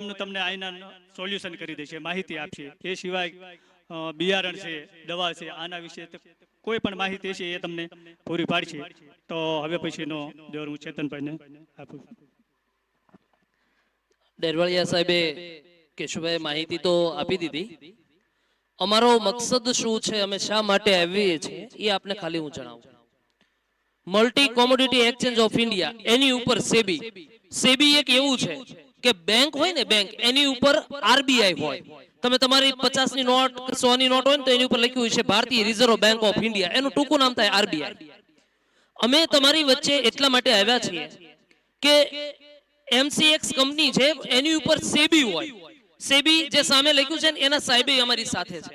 તમને આઈના સોલ્યુશન કરી દેશે, માહિતી આપશે. એ સિવાય બિયારણ છે, દવા છે, આના વિશે કોઈ પણ માહિતી છે એ તમને પૂરી પાડશે. તો હવે પછીનો દોર હું ચેતનભાઈને આપું. ડેરવાળિયા સાહેબે, કેશુભાઈ માહિતી તો આપી દીધી. અમારો મકસદ શું છે, અમે શા માટે આવીએ છીએ એ આપને ખાલી હું જણાવું. Multi commodity exchange of India, એની ઉપર સેબી. સેબી એક એવું છે કે બેંક હોય ને, બેંક, એની ઉપર આરબીઆઈ હોય. તમે તમારી 50 ની નોટ, 100 ની નોટ હોય ને, તો એની ઉપર લખ્યું છે ભારતીય રિઝર્વ બેંક ઓફ ઇન્ડિયા. એનું ટૂંકું નામ થાય આરબીઆઈ. અમે તમારી વચ્ચે એટલા માટે આવ્યા છીએ કે એમસીએક્સ કંપની છે, એની ઉપર સેબી હોય. સેબી જે સામે લખ્યું છે ને, એના સાહેબે અમારી સાથે છે.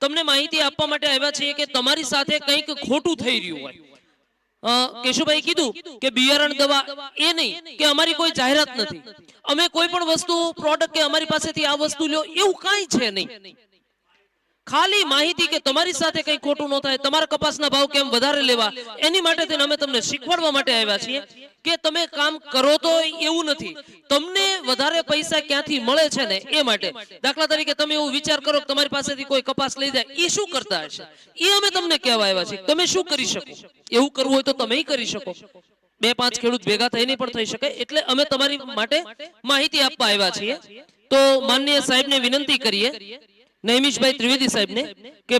તમને માહિતી આપવા માટે આવ્યા છીએ કે તમારી સાથે કંઈક ખોટું થઈ રહ્યું હોય. કેશુભાઈ કીધું કે બિયારણ, દવા, એ નહીં કે અમારી કોઈ જાહેરાત નથી. અમે કોઈ પણ વસ્તુ, પ્રોડક્ટ કે અમારી પાસેથી આ વસ્તુ લ્યો એવું કાંઈ છે નહીં. ખાલી માહિતી કે તમારી સાથે કંઈ ખોટું ન થાય, તમારા કપાસના ભાવ કેમ વધારે લેવા, એની માટે થઈને અમે તમને શીખવાડવા માટે આવ્યા છીએ કે તમે કામ કરો તો એવું નથી, તમને વધારે પૈસા ક્યાંથી મળે છે ને એ માટે. દાખલા તરીકે તમે એવું વિચાર કરો કે તમારી પાસેથી કોઈ કપાસ લઈ જાય, એ શું કરતા હશે, એ અમે તમને કહેવા આવ્યા છીએ. તમે શું કરી શકો, એવું કરવું હોય તો તમે કરી શકો. 2-5 ખેડૂત ભેગા થઈને પણ થઈ શકે. એટલે અમે તમારી માટે માહિતી આપવા આવ્યા છીએ. તો માનનીય સાહેબને વિનંતી કરીએ, નૈમિષભાઈ ત્રિવેદી સાહેબને, કે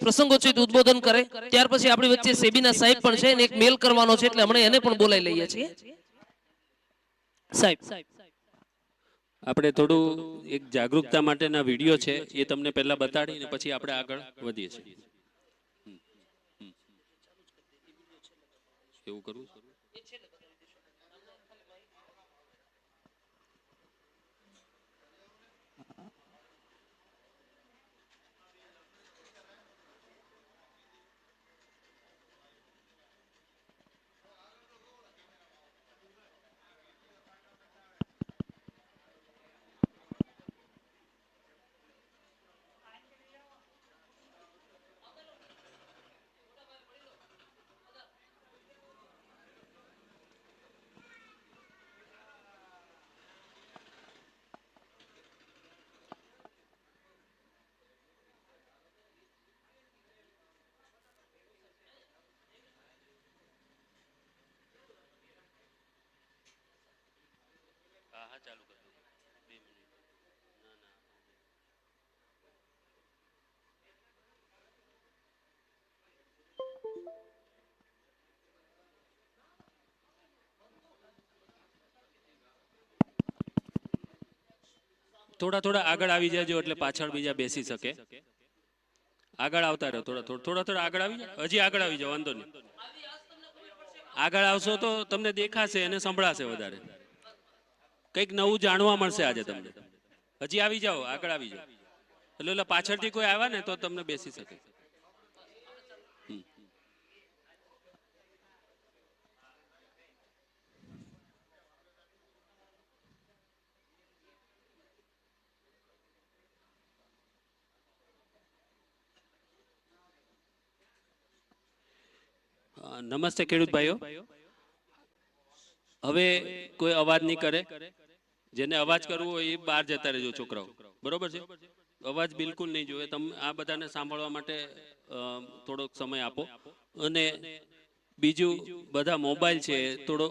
પ્રસંગોચિત ઉદ્બોધન કરે. ત્યાર પછી આપણી વચ્ચે સેબીના સાહેબ પણ છે, એક મેલ કરવાનો છે, એટલે હમણાં એને પણ બોલાવી લઈએ છીએ. સાહેબ, આપણે થોડું એક જાગૃતતા માટેના વિડીયો છે, એ તમને પહેલા બતાડીને પછી આપણે આગળ વધીએ છીએ. એવું કરવું ચાલુ કર. 2 મિનિટ. ના ના, થોડા થોડા આગળ આવી જાજો એટલે પાછળ બીજા બેસી શકે. આગળ આવતા રહો, થોડા આગળ આવી જાઓ. હજી આગળ આવી જાઓ, વાંધો નહીં. આગળ આવશો તો તમને દેખાશે અને સંભળાશે વધારે. કંઈક નવું જાણવા મળશે આજે તમને. હજી આવી જાઓ, આગળ આવી જાઓ. એટલે પાછળથી કોઈ આવ્યા ને તો તમને બેસી શકે. નમસ્તે ખેડૂત ભાઈઓ. હવે કોઈ અવાજ નહીં કરે. જેને અવાજ કરવો હોય એ બહાર જતા રહેજો છોકરાઓ, બરોબર છે? અવાજ બિલકુલ નહીં જોઈએ. તમે આ બધાને સાંભળવા માટે થોડોક સમય આપો. અને બીજું, બધા મોબાઈલ છે થોડો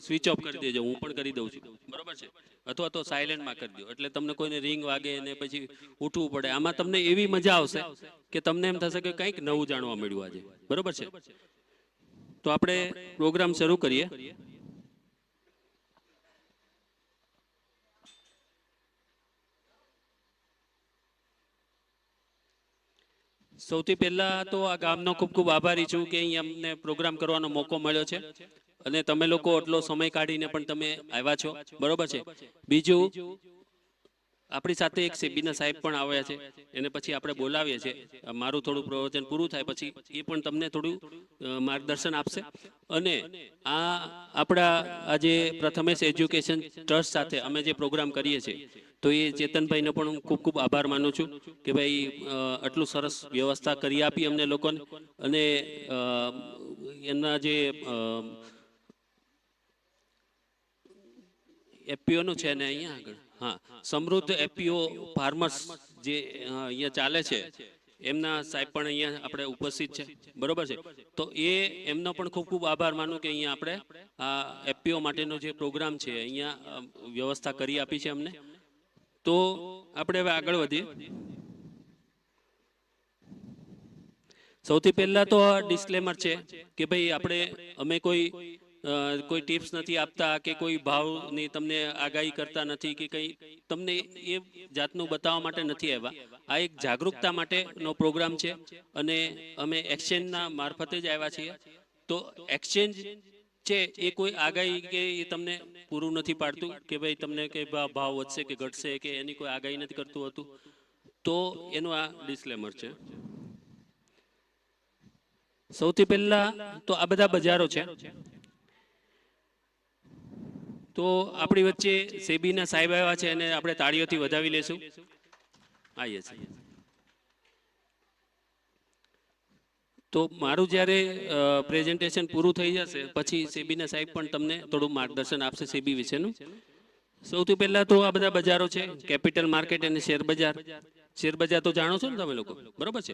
સ્વિચ ઓફ કરી દેજો. હું પણ કરી દઉં છું, બરોબર છે? અથવા તો સાયલેન્ટમાં કરી દો, એટલે તમને કોઈને રિંગ વાગે અને પછી ઉઠવું પડે. આમાં તમને એવી મજા આવશે કે તમને એમ થશે કે કંઈક નવું જાણવા મળ્યું આજે, બરોબર છે? તો આપણે પ્રોગ્રામ શરૂ કરીએ. સૌથી પહેલા તો આ ગામનો ખૂબ ખૂબ આભારી છું કે અહીં અમને પ્રોગ્રામ કરવાનો મોકો મળ્યો છે અને તમે લોકો આટલો સમય કાઢીને પણ તમે આવ્યા છો, બરોબર છે? બીજું, આપણી સાથે એક સેબીના સાહેબ પણ આવ્યા છે, એને પછી આપણે બોલાવીએ છીએ. મારું થોડું પ્રવચન પૂરું થાય પછી એ પણ તમને થોડું માર્ગદર્શન આપશે. અને આ આપણા આજે પ્રથમેશ એજ્યુકેશન ટ્રસ્ટ સાથે અમે જે પ્રોગ્રામ કરીએ છીએ, તો એ ચેતનભાઈને પણ હું ખૂબ ખૂબ આભાર માનું છું કે ભાઈ આટલું સરસ વ્યવસ્થા કરી આપી અમને લોકોને. અને એના જે એફપીઓનું છે ને અહીંયા આગળ, હા, સમૃદ્ધ એપીઓ ફાર્મર્સ જે અહીંયા ચાલે છે, એમના સાહેબ પણ અહીંયા આપણે ઉપસ્થિત છે, બરોબર છે. તો એમનો પણ ખૂબ ખૂબ આભાર માનું કે અહીંયા આપણે આ એપીઓ માટેનો જે પ્રોગ્રામ છે અહીંયા વ્યવસ્થા કરી આપી છે અમને. તો આપણે હવે આગળ વધીએ. સૌથી પહેલા તો ડિસ્ક્લેમર છે કે ભાઈ અમે કોઈ ટિપ્સ નથી આપતા કે કોઈ ભાવની તમને આગાહી કરતા નથી કે કંઈ તમને એ જાતનું બતાવવા માટે નથી આવ્યા. આ એક જાગૃતતા માટેનો પ્રોગ્રામ છે અને અમે એક્સચેન્જના મારફતે જ આવ્યા છીએ. તો એક્સચેન્જ છે એ કોઈ આગાહી કે એ તમને પૂરું નથી પાડતું કે ભાઈ તમને કે ભાવ વધશે કે ઘટશે કે એની કોઈ આગાહી નથી કરતું હતું. તો એનું આ ડિસ્ક્લેમર છે. સૌથી પહેલા તો આ બધા બજારો છે. તો આપણી વચ્ચે સેબીના સાહેબ આવ્યા છે અને આપણે તાળીઓથી વધાવી લેશું. આવીએ છીએ. તો મારું જ્યારે પ્રેઝન્ટેશન પૂરું થઈ જશે પછી સેબીના સાહેબ પણ તમને થોડું માર્ગદર્શન આપશે સેબી વિશેનું. સૌથી પહેલા તો આ બધા બજારો છે, કેપિટલ માર્કેટ અને શેર બજાર. શેર બજાર તો જાણો છો ને તમે લોકો, બરોબર છે.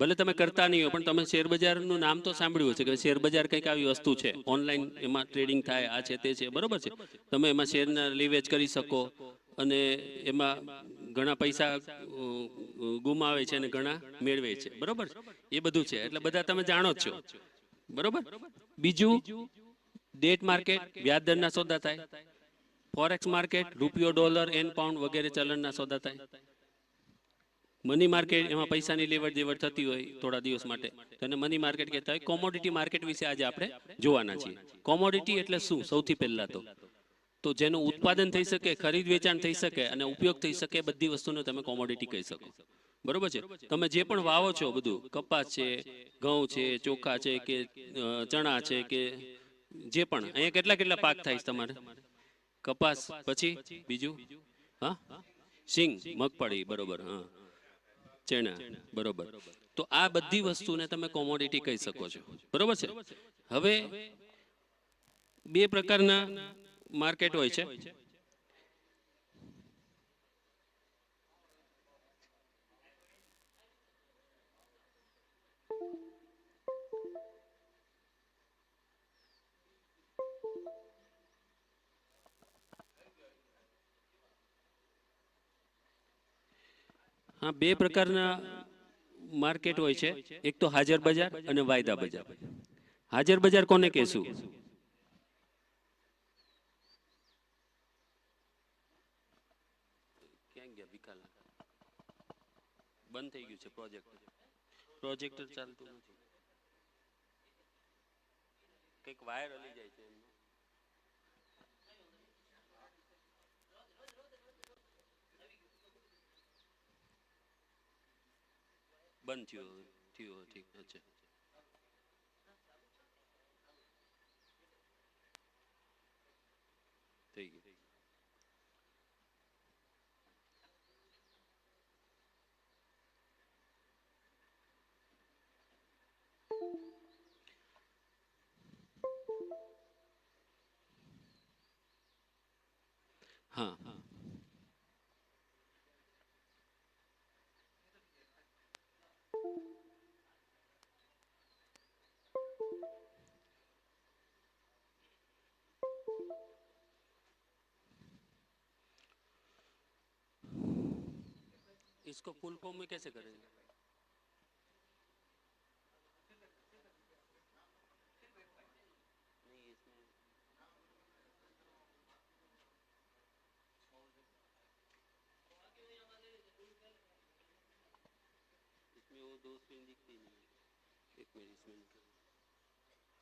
ભલે તમે કરતા નહીં હો પણ તમે શેર બજારનું નામ તો સાંભળ્યું હશે કે શેર બજાર કંઈક આવી વસ્તુ છે, ઓનલાઈન એમાં ટ્રેડિંગ થાય, આ છે તે છે, બરોબર છે. તમે એમાં શેરના લીવેજ કરી શકો અને એમાં ઘણા પૈસા ગુમાવે છે અને ઘણા મેળવે છે, બરોબર. એ બધું છે એટલે બધા તમે જાણો જ છો, બરોબર. બીજું ડેટ માર્કેટ, વ્યાજ દરના સોદા થાય. ફોરેક્સ માર્કેટ, રૂપિયો, ડોલર, એન, પાઉન્ડ વગેરે ચલણના સોદા થાય. મની માર્કેટ, એમાં પૈસાની લેવડ દેવડ થતી હોય થોડા દિવસ માટે, તો એને મની માર્કેટ કહેતા હોય. કોમોડિટી માર્કેટ વિશે આજે આપણે જોવાના છીએ. કોમોડિટી એટલે શું? સૌથી પહેલા તો જેનું ઉત્પાદન થઈ શકે, ખરીદ વેચાણ થઈ શકે અને ઉપયોગ થઈ શકે, બધી વસ્તુને તમે કોમોડિટી કહી શકો, બરોબર છે. તમે જે પણ વાવો છો, બધું કપાસ છે, ઘઉં છે, ચોખા છે કે ચણા છે કે જે પણ, અહીંયા કેટલા કેટલા પાક થાય છે તમારે? કપાસ, પછી બીજું હા સિંગ, મગફળી, બરોબર, હા, ચણા, બરોબર. તો આ બધી વસ્તુને તમે કોમોડિટી કહી શકો છો, બરોબર છે. હવે બે પ્રકારના માર્કેટ હોય છે. હા, બે પ્રકારના માર્કેટ હોય છે. એક તો હાજર બજાર અને વાયદા બજાર. હાજર બજાર કોને કહેશું? ક્યાં ગયા ભીખાલા? બંધ થઈ ગયું છે પ્રોજેક્ટર ચાલતું નથી, કંઈક વાયર હલી જાય છે એમનો. બંધ થયો ઠીક, અચ્છા, થઈ ગયું. હા, इसको फुल फॉर्म में कैसे करेंगे? इसमें वो दो स्क्रीन दिखती नहीं है. एक मिनट, इसमें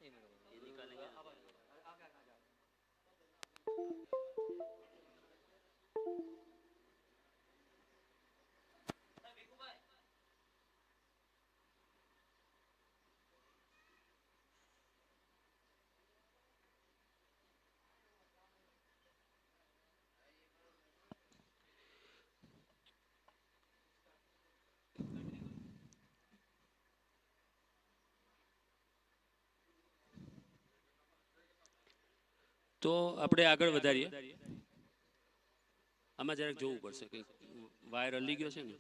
ये निकालेंगे. તો આપણે આગળ વધારીએ. આમાં જરાક જોવું પડશે કે વાયર હલી ગયો છે ને.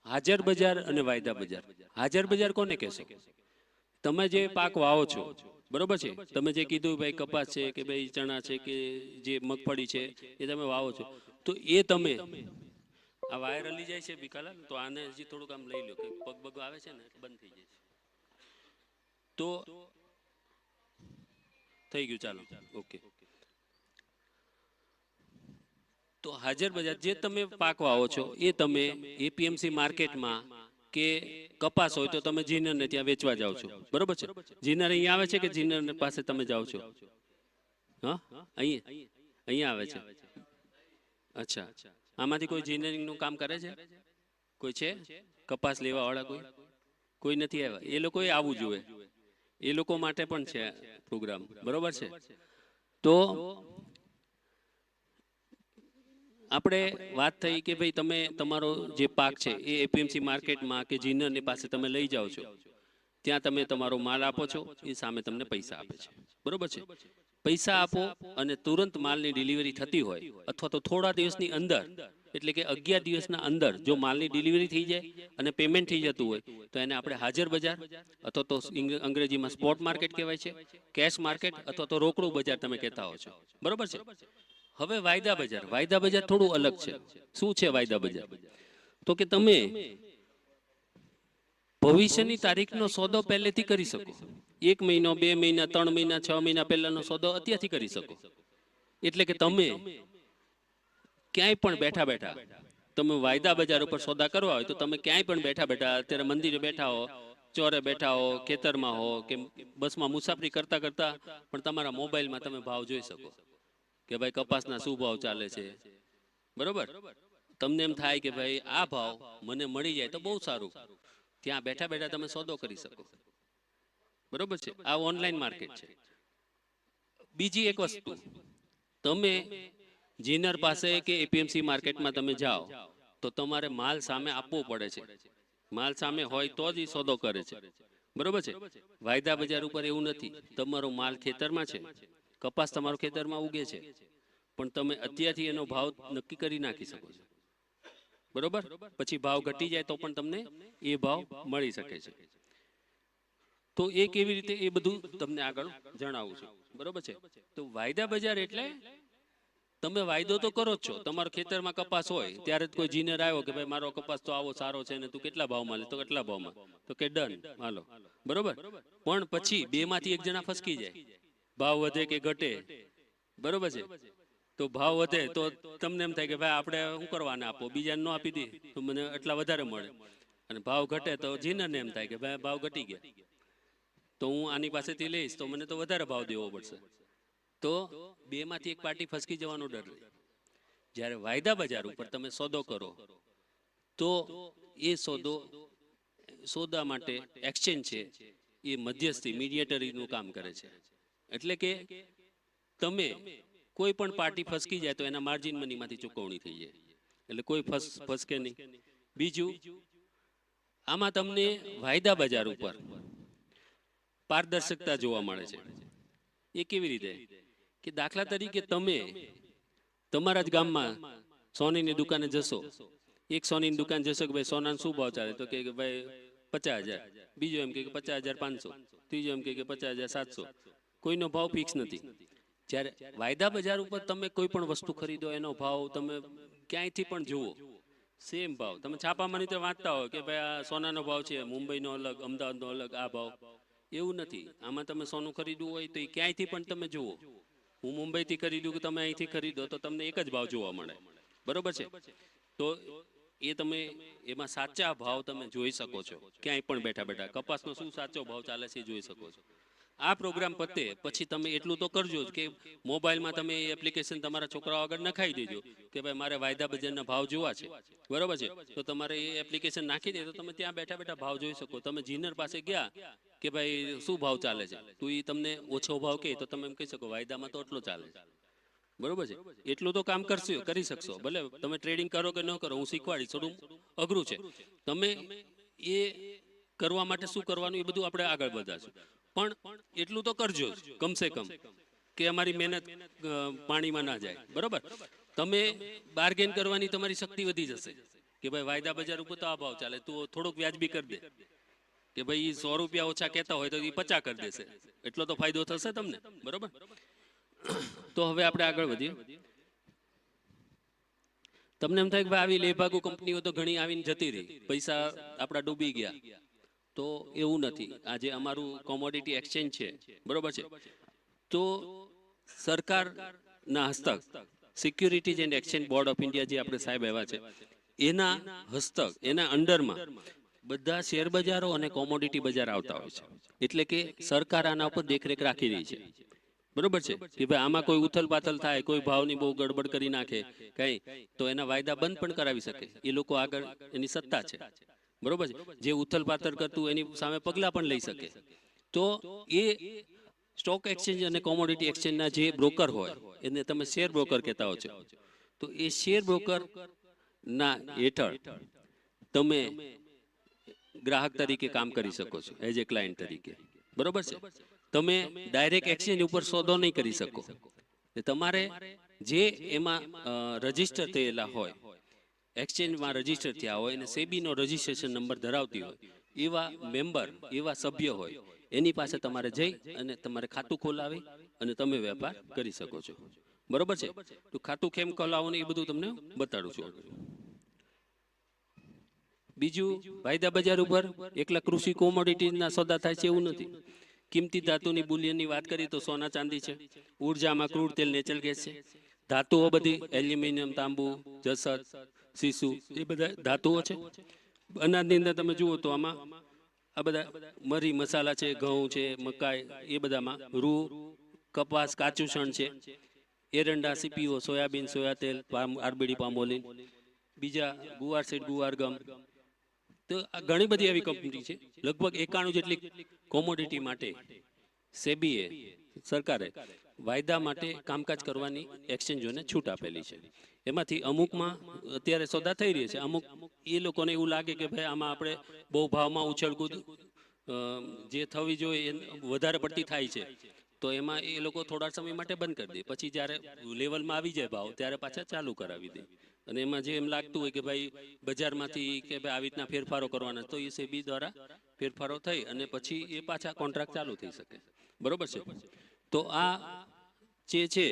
હાજર બજાર અને વાયદા બજાર. હાજર બજાર કોને કહેશો? તમે જે પાક વાવો છો, બરોબર છે, તમે જે કીધું ભાઈ કપાસ છે કે ભાઈ ચણા છે કે જે મગફળી છે એ તમે વાવો છો, તો એ તમે આ વાયર હલી જાય છે ભીખાલાલ, તો આને હજી થોડુંક આમ લઈ લો કે પગ પગ આવે છે ને બંધ થઈ જાય છે. તો થઈ ગયું, ચાલો, ઓકે. તો હાજર બજાર જે તમે પાક વાવો છો એ તમે એપીએમસી માર્કેટમાં કે કપાસ હોય તો તમે જીનરને ત્યાં વેચવા જાઓ છો, બરોબર છે. જીનર અહીંયા આવે છે કે જીનર પાસે તમે જાઓ છો? હા, અહીંયા આવે છે. અચ્છા, આમાંથી કોઈ જીનરિંગનું કામ કરે છે? કોઈ છે કપાસ લેવા વાળા? કોઈ નથી આવ્યા? એ લોકોએ આવવું જોઈએ, એ લોકો માટે પણ છે પ્રોગ્રામ, બરોબર છે. તો આપણે વાત થઈ કે ભાઈ તમે તમારો જે પાક છે એ એપીએમસી માર્કેટમાં કે જીનરની પાસે તમે લઈ જાઓ છો, ત્યાં તમે તમારો માલ આપો છો, એ સામે તમને પૈસા આપે છે, બરોબર છે. પૈસા આપો અને તુરંત માલની ડિલિવરી થતી હોય અથવા તો થોડા દિવસની અંદર, એટલે કે 11 દિવસના અંદર જો માલની ડિલિવરી થઈ જાય અને પેમેન્ટ થઈ જતું હોય તો એને આપણે હાજર બજાર અથવા તો અંગ્રેજીમાં સ્પોટ માર્કેટ કહેવાય છે, કેશ માર્કેટ અથવા તો રોકડું બજાર તમે કહેતા હો છો, બરોબર છે. હવે વાયદા બજાર. વાયદા બજાર થોડું અલગ છે. શું છે વાયદા બજાર? તો કે તમે ભવિષ્યની તારીખનો સોદો પહેલેથી કરી શકો. 1 મહિનો, 2 મહિના, 3 મહિના, 6 મહિના પહેલાનો સોદો અત્યારથી કરી શકો. એટલે કે તમે ક્યાંય પણ બેઠા બેઠા તમે વાયદા બજાર ઉપર સોદા કરવા હોય તો તમે ક્યાંય પણ બેઠા બેઠા, અત્યારે મંદિરે બેઠા હો, ચોરે બેઠા હો, ખેતરમાં હો કે બસમાં મુસાફરી કરતા કરતા પણ તમારા મોબાઈલમાં તમે ભાવ જોઈ શકો કે ભાઈ કપાસના શું ભાવ ચાલે છે, બરોબર. તમને એમ થાય કે ભાઈ આ ભાવ મને મળી જાય તો બહુ સારું, ત્યાં બેઠા બેઠા તમે સોદો કરી શકો, બરોબર છે. આ ઓનલાઈન માર્કેટ છે. બીજી એક વસ્તુ, તમે જીનર પાસે કે એપીએમસી માર્કેટમાં તમે જાઓ તો તમારે માલ સામે આપવો પડે છે. માલ સામે હોય તો જ એ સોદો કરે છે, બરોબર છે. વાયદા બજાર ઉપર એવું નથી. તમારો માલ ખેતરમાં છે, કપાસ તમારો ખેતરમાં ઉગે છે, પણ તમે અત્યારથી એનો ભાવ નક્કી કરી નાખી શકો છો, બરોબર. પછી ભાવ ઘટી જાય તો પણ તમને એ ભાવ મળી શકે છે. તો એ કેવી રીતે, એ બધું તમને આગળ જણાવું છું, બરોબર છે. તો વાયદા બજાર એટલે તમે વાયદો તો કરો જ છો. તમારા ખેતરમાં કપાસ હોય ત્યારે કોઈ જીનર આવ્યો કે ભાઈ મારો કપાસ તો આવો સારો છે ને તું કેટલા ભાવમાં લે, તો કેટલા ભાવમાં, તો કે ડન, હાલો, બરોબર. પણ પછી બે માંથી એક જણા ફસકી જાય, ભાવ વધે કે ઘટે, બરોબર છે. તો ભાવ વધે તો તમને એમ થાય કે ભાઈ આપણે શું કરવાને આપો, બીજાને ન આપી દે તો મને એટલા વધારે મળે, અને ભાવ ઘટે તો જીનરને એમ થાય કે ભાઈ ભાવ ઘટી ગયા તો હું આની પાસેથી લઈશ તો મને તો વધારે ભાવ દેવો પડશે. તો બે માંથી એક પાર્ટી ફસકી જવાનો ડર રહે. જ્યારે વાયદા બજાર ઉપર તમે સોદો કરો તો એ સોદા માટે એક્સચેન્જ છે એ મધ્યસ્થી મીડિયેટરીનું કામ કરે છે. એટલે કે તમે કોઈ પણ પાર્ટી ફસકી જાય તો એના માર્જિન મનીમાંથી ચૂકવણી થઈ જાય, એટલે કોઈ ફસકે નહીં. બીજું, આમાં તમને વાયદા બજાર ઉપર પારદર્શકતા જોવા મળે છે. એ કેવી રીતે કે દાખલા તરીકે તમે તમારા જ ગામમાં સોનીની દુકાને જશો, એક સોનીની દુકાન જશો કે ભાઈ સોનાનો શું ભાવ ચાલે, તો કે ભાઈ 50,000, બીજો એમ કે 50,500, ત્રીજો એમ કે 50,700, કોઈનો ભાવ ફિક્સ નથી. જ્યારે વાયદા બજાર ઉપર તમે કોઈ પણ વસ્તુ ખરીદો એનો ભાવ તમે ક્યાંયથી પણ જુઓ સેમ ભાવ. તમે છાપામાં રીતે વાંચતા હોય કે ભાઈ આ સોનાનો ભાવ છે, મુંબઈનો અલગ, અમદાવાદનો અલગ, આ ભાવ, એવું નથી. આમાં તમે સોનું ખરીદવું હોય તો એ ક્યાંયથી પણ તમે જુઓ, હું મુંબઈથી ખરીદું કે તમે અહીંથી ખરીદો તો તમને એક જ ભાવ જોવા મળે, બરોબર છે. તો એ તમે એમાં સાચા ભાવ તમે જોઈ શકો છો ક્યાંય પણ બેઠા બેઠા. કપાસનો શું સાચો ભાવ ચાલે છે એ જોઈ શકો છો. આ પ્રોગ્રામ પતે પછી તમે એટલું તો કરજો જ કે મોબાઈલમાં તમે એ એપ્લિકેશન તમારા છોકરાઓ આગળ નખાઈ દેજો કે ભાઈ મારે વાયદા બજારના ભાવ જોવા છે, બરોબર છે. તો તમારે એ એપ્લિકેશન નાખી દે તો તમે ત્યાં બેઠા બેઠા ભાવ જોઈ શકો. તમે જીનર પાસે ગયા કે ભાઈ શું ભાવ ચાલે છે, તો એ તમને ઓછો ભાવ કહે તો તમે એમ કહી શકો વાયદામાં તો એટલો ચાલે છે, બરોબર છે. એટલું તો કામ કરશો, કરી શકશો. ભલે તમે ટ્રેડિંગ કરો કે ન કરો, હું શીખવાડીશ, થોડું અઘરું છે. તમે એ કરવા માટે શું કરવાનું એ બધું આપણે આગળ વધારશું, પણ એટલું તો કરજો જ કમસે કમ કે અમારી મહેનત પાણીમાં ના જાય, બરોબર. તમે બાર્ગેન કરવાની તમારી શક્તિ વધી જશે કે ભાઈ વાયદા બજાર ઉપર તો આ ભાવ ચાલે, તું થોડુંક વ્યાજબી કરી દે, કે ભાઈ 100 રૂપિયા ઓછા કહેતા હોય તો એ 50 કરી દેશે, એટલો તો ફાયદો થશે તમને, બરોબર? તો હવે આપણે આગળ વધીએ. તમને એમ થાય કે ભાઈ આવી લેભાગુ કંપનીઓ તો ઘણી આવીને જતી રહી, પૈસા આપણા ડૂબી ગયા, તો એવું નથી. આજે અમારું કોમોડિટી એક્સચેન્જ છે, બરોબર છે, તો સરકારના હસ્તક securities and exchange board of India જે આપણે સાહેબ આવ્યા છે, એના હસ્તક, એના અંડરમાં બધા શેર બજારો અને કોમોડિટી બજાર આવતા હોય છે. એટલે કે સરકાર આના ઉપર દેખરેખ રાખી રહી છે, બરોબર છે, કે ભાઈ આમાં કોઈ ઉથલ પાથલ થાય, કોઈ ભાવની બહુ ગડબડ કરી નાખે કઈ, તો એના વાયદા બંધ પણ કરાવી શકે. એ લોકો આગળ એની સત્તા છે, બરોબર છે. જે ઉથલ પાથલ કરતું એની સામે પગલા પણ લઈ શકે. તો એ સ્ટોક એક્સચેન્જ અને કોમોડિટી એક્સચેન્જના જે બ્રોકર હોય એને તમે શેર બ્રોકર કહેતા હો છો. તો એ શેર બ્રોકર ના હેઠળ તમે ગ્રાહક તરીકે કામ કરી શકો છો, એઝ એ ક્લાયન્ટ તરીકે, બરોબર છે. તમે ડાયરેક્ટ એક્સચેન્જ ઉપર સોદો નહીં કરી શકો. તમારે જે એમાં રજીસ્ટર થયેલા હોય, એક્સચેન્જમાં રજીસ્ટર થયા હોય અને સેબીનો રજીસ્ટ્રેશન નંબર ધરાવતી હોય એવા મેમ્બર, એવા સભ્ય હોય, એની પાસે તમારે જઈ અને તમારે ખાતું ખોલાવી અને તમે વેપાર કરી શકો છો, બરોબર છે. તો ખાતું કેમ ખોલાવવાનું એ બધું તમને બતાડું છું. બીજું, વાયદા બજાર ઉપર એકલા કૃષિ કોમોડિટીના સોદા થાય છે એવું નથી. કિંમતી ધાતુની બુલિયનની વાત કરીએ તો સોના ચાંદી છે, ઉર્જામાં ક્રૂડ તેલ, નેચરલ ગેસ છે, ધાતુઓ બધી એલ્યુમિનિયમ, તાંબુ, જસત, સીસુ, એ બધા ધાતુઓ છે. અનાજની અંદર તમે જુઓ તો આમાં આ બધા મરી મસાલા છે, ઘઉં છે, મકાઈ, એ બધામાં રૂ, કપાસ, કાચું શણ છે, એરંડા, સીપીઓ, સોયાબીન, સોયા તેલ, આરબીડી, પામોલીન, બીજા ગુવાર સીડ, ગુવાર ગમ. તો આ ઘણી બધી એવી કંપની છે. લગભગ 91 જેટલી કોમોડિટી માટે સેબીએ, સરકારે વાયદા માટે કામકાજ કરવાની એક્સચેન્જોને છૂટ આપેલી છે. એમાંથી અમુકમાં અત્યારે સોદા થઈ રહી છે, અમુક એ લોકોને એવું લાગે કે ભાઈ આમાં આપણે બહુ ભાવમાં ઉછળકૂદ જે થવી જોઈએ એ વધારે પડતી થાય છે, તો એમાં એ લોકો થોડા સમય માટે બંધ કરી દે, પછી જ્યારે લેવલમાં આવી જાય ભાવ ત્યારે પાછા ચાલુ કરાવી દે. અને એમાં જે એમ લાગતું હોય કે ભાઈ બજારમાંથી કે ભાઈ આવી રીતના ફેરફારો કરવાના, તો એ સેબી દ્વારા ફેરફારો થઈ અને પછી એ પાછા કોન્ટ્રાક્ટ ચાલુ થઈ શકે, બરોબર છે. તો આ જે છે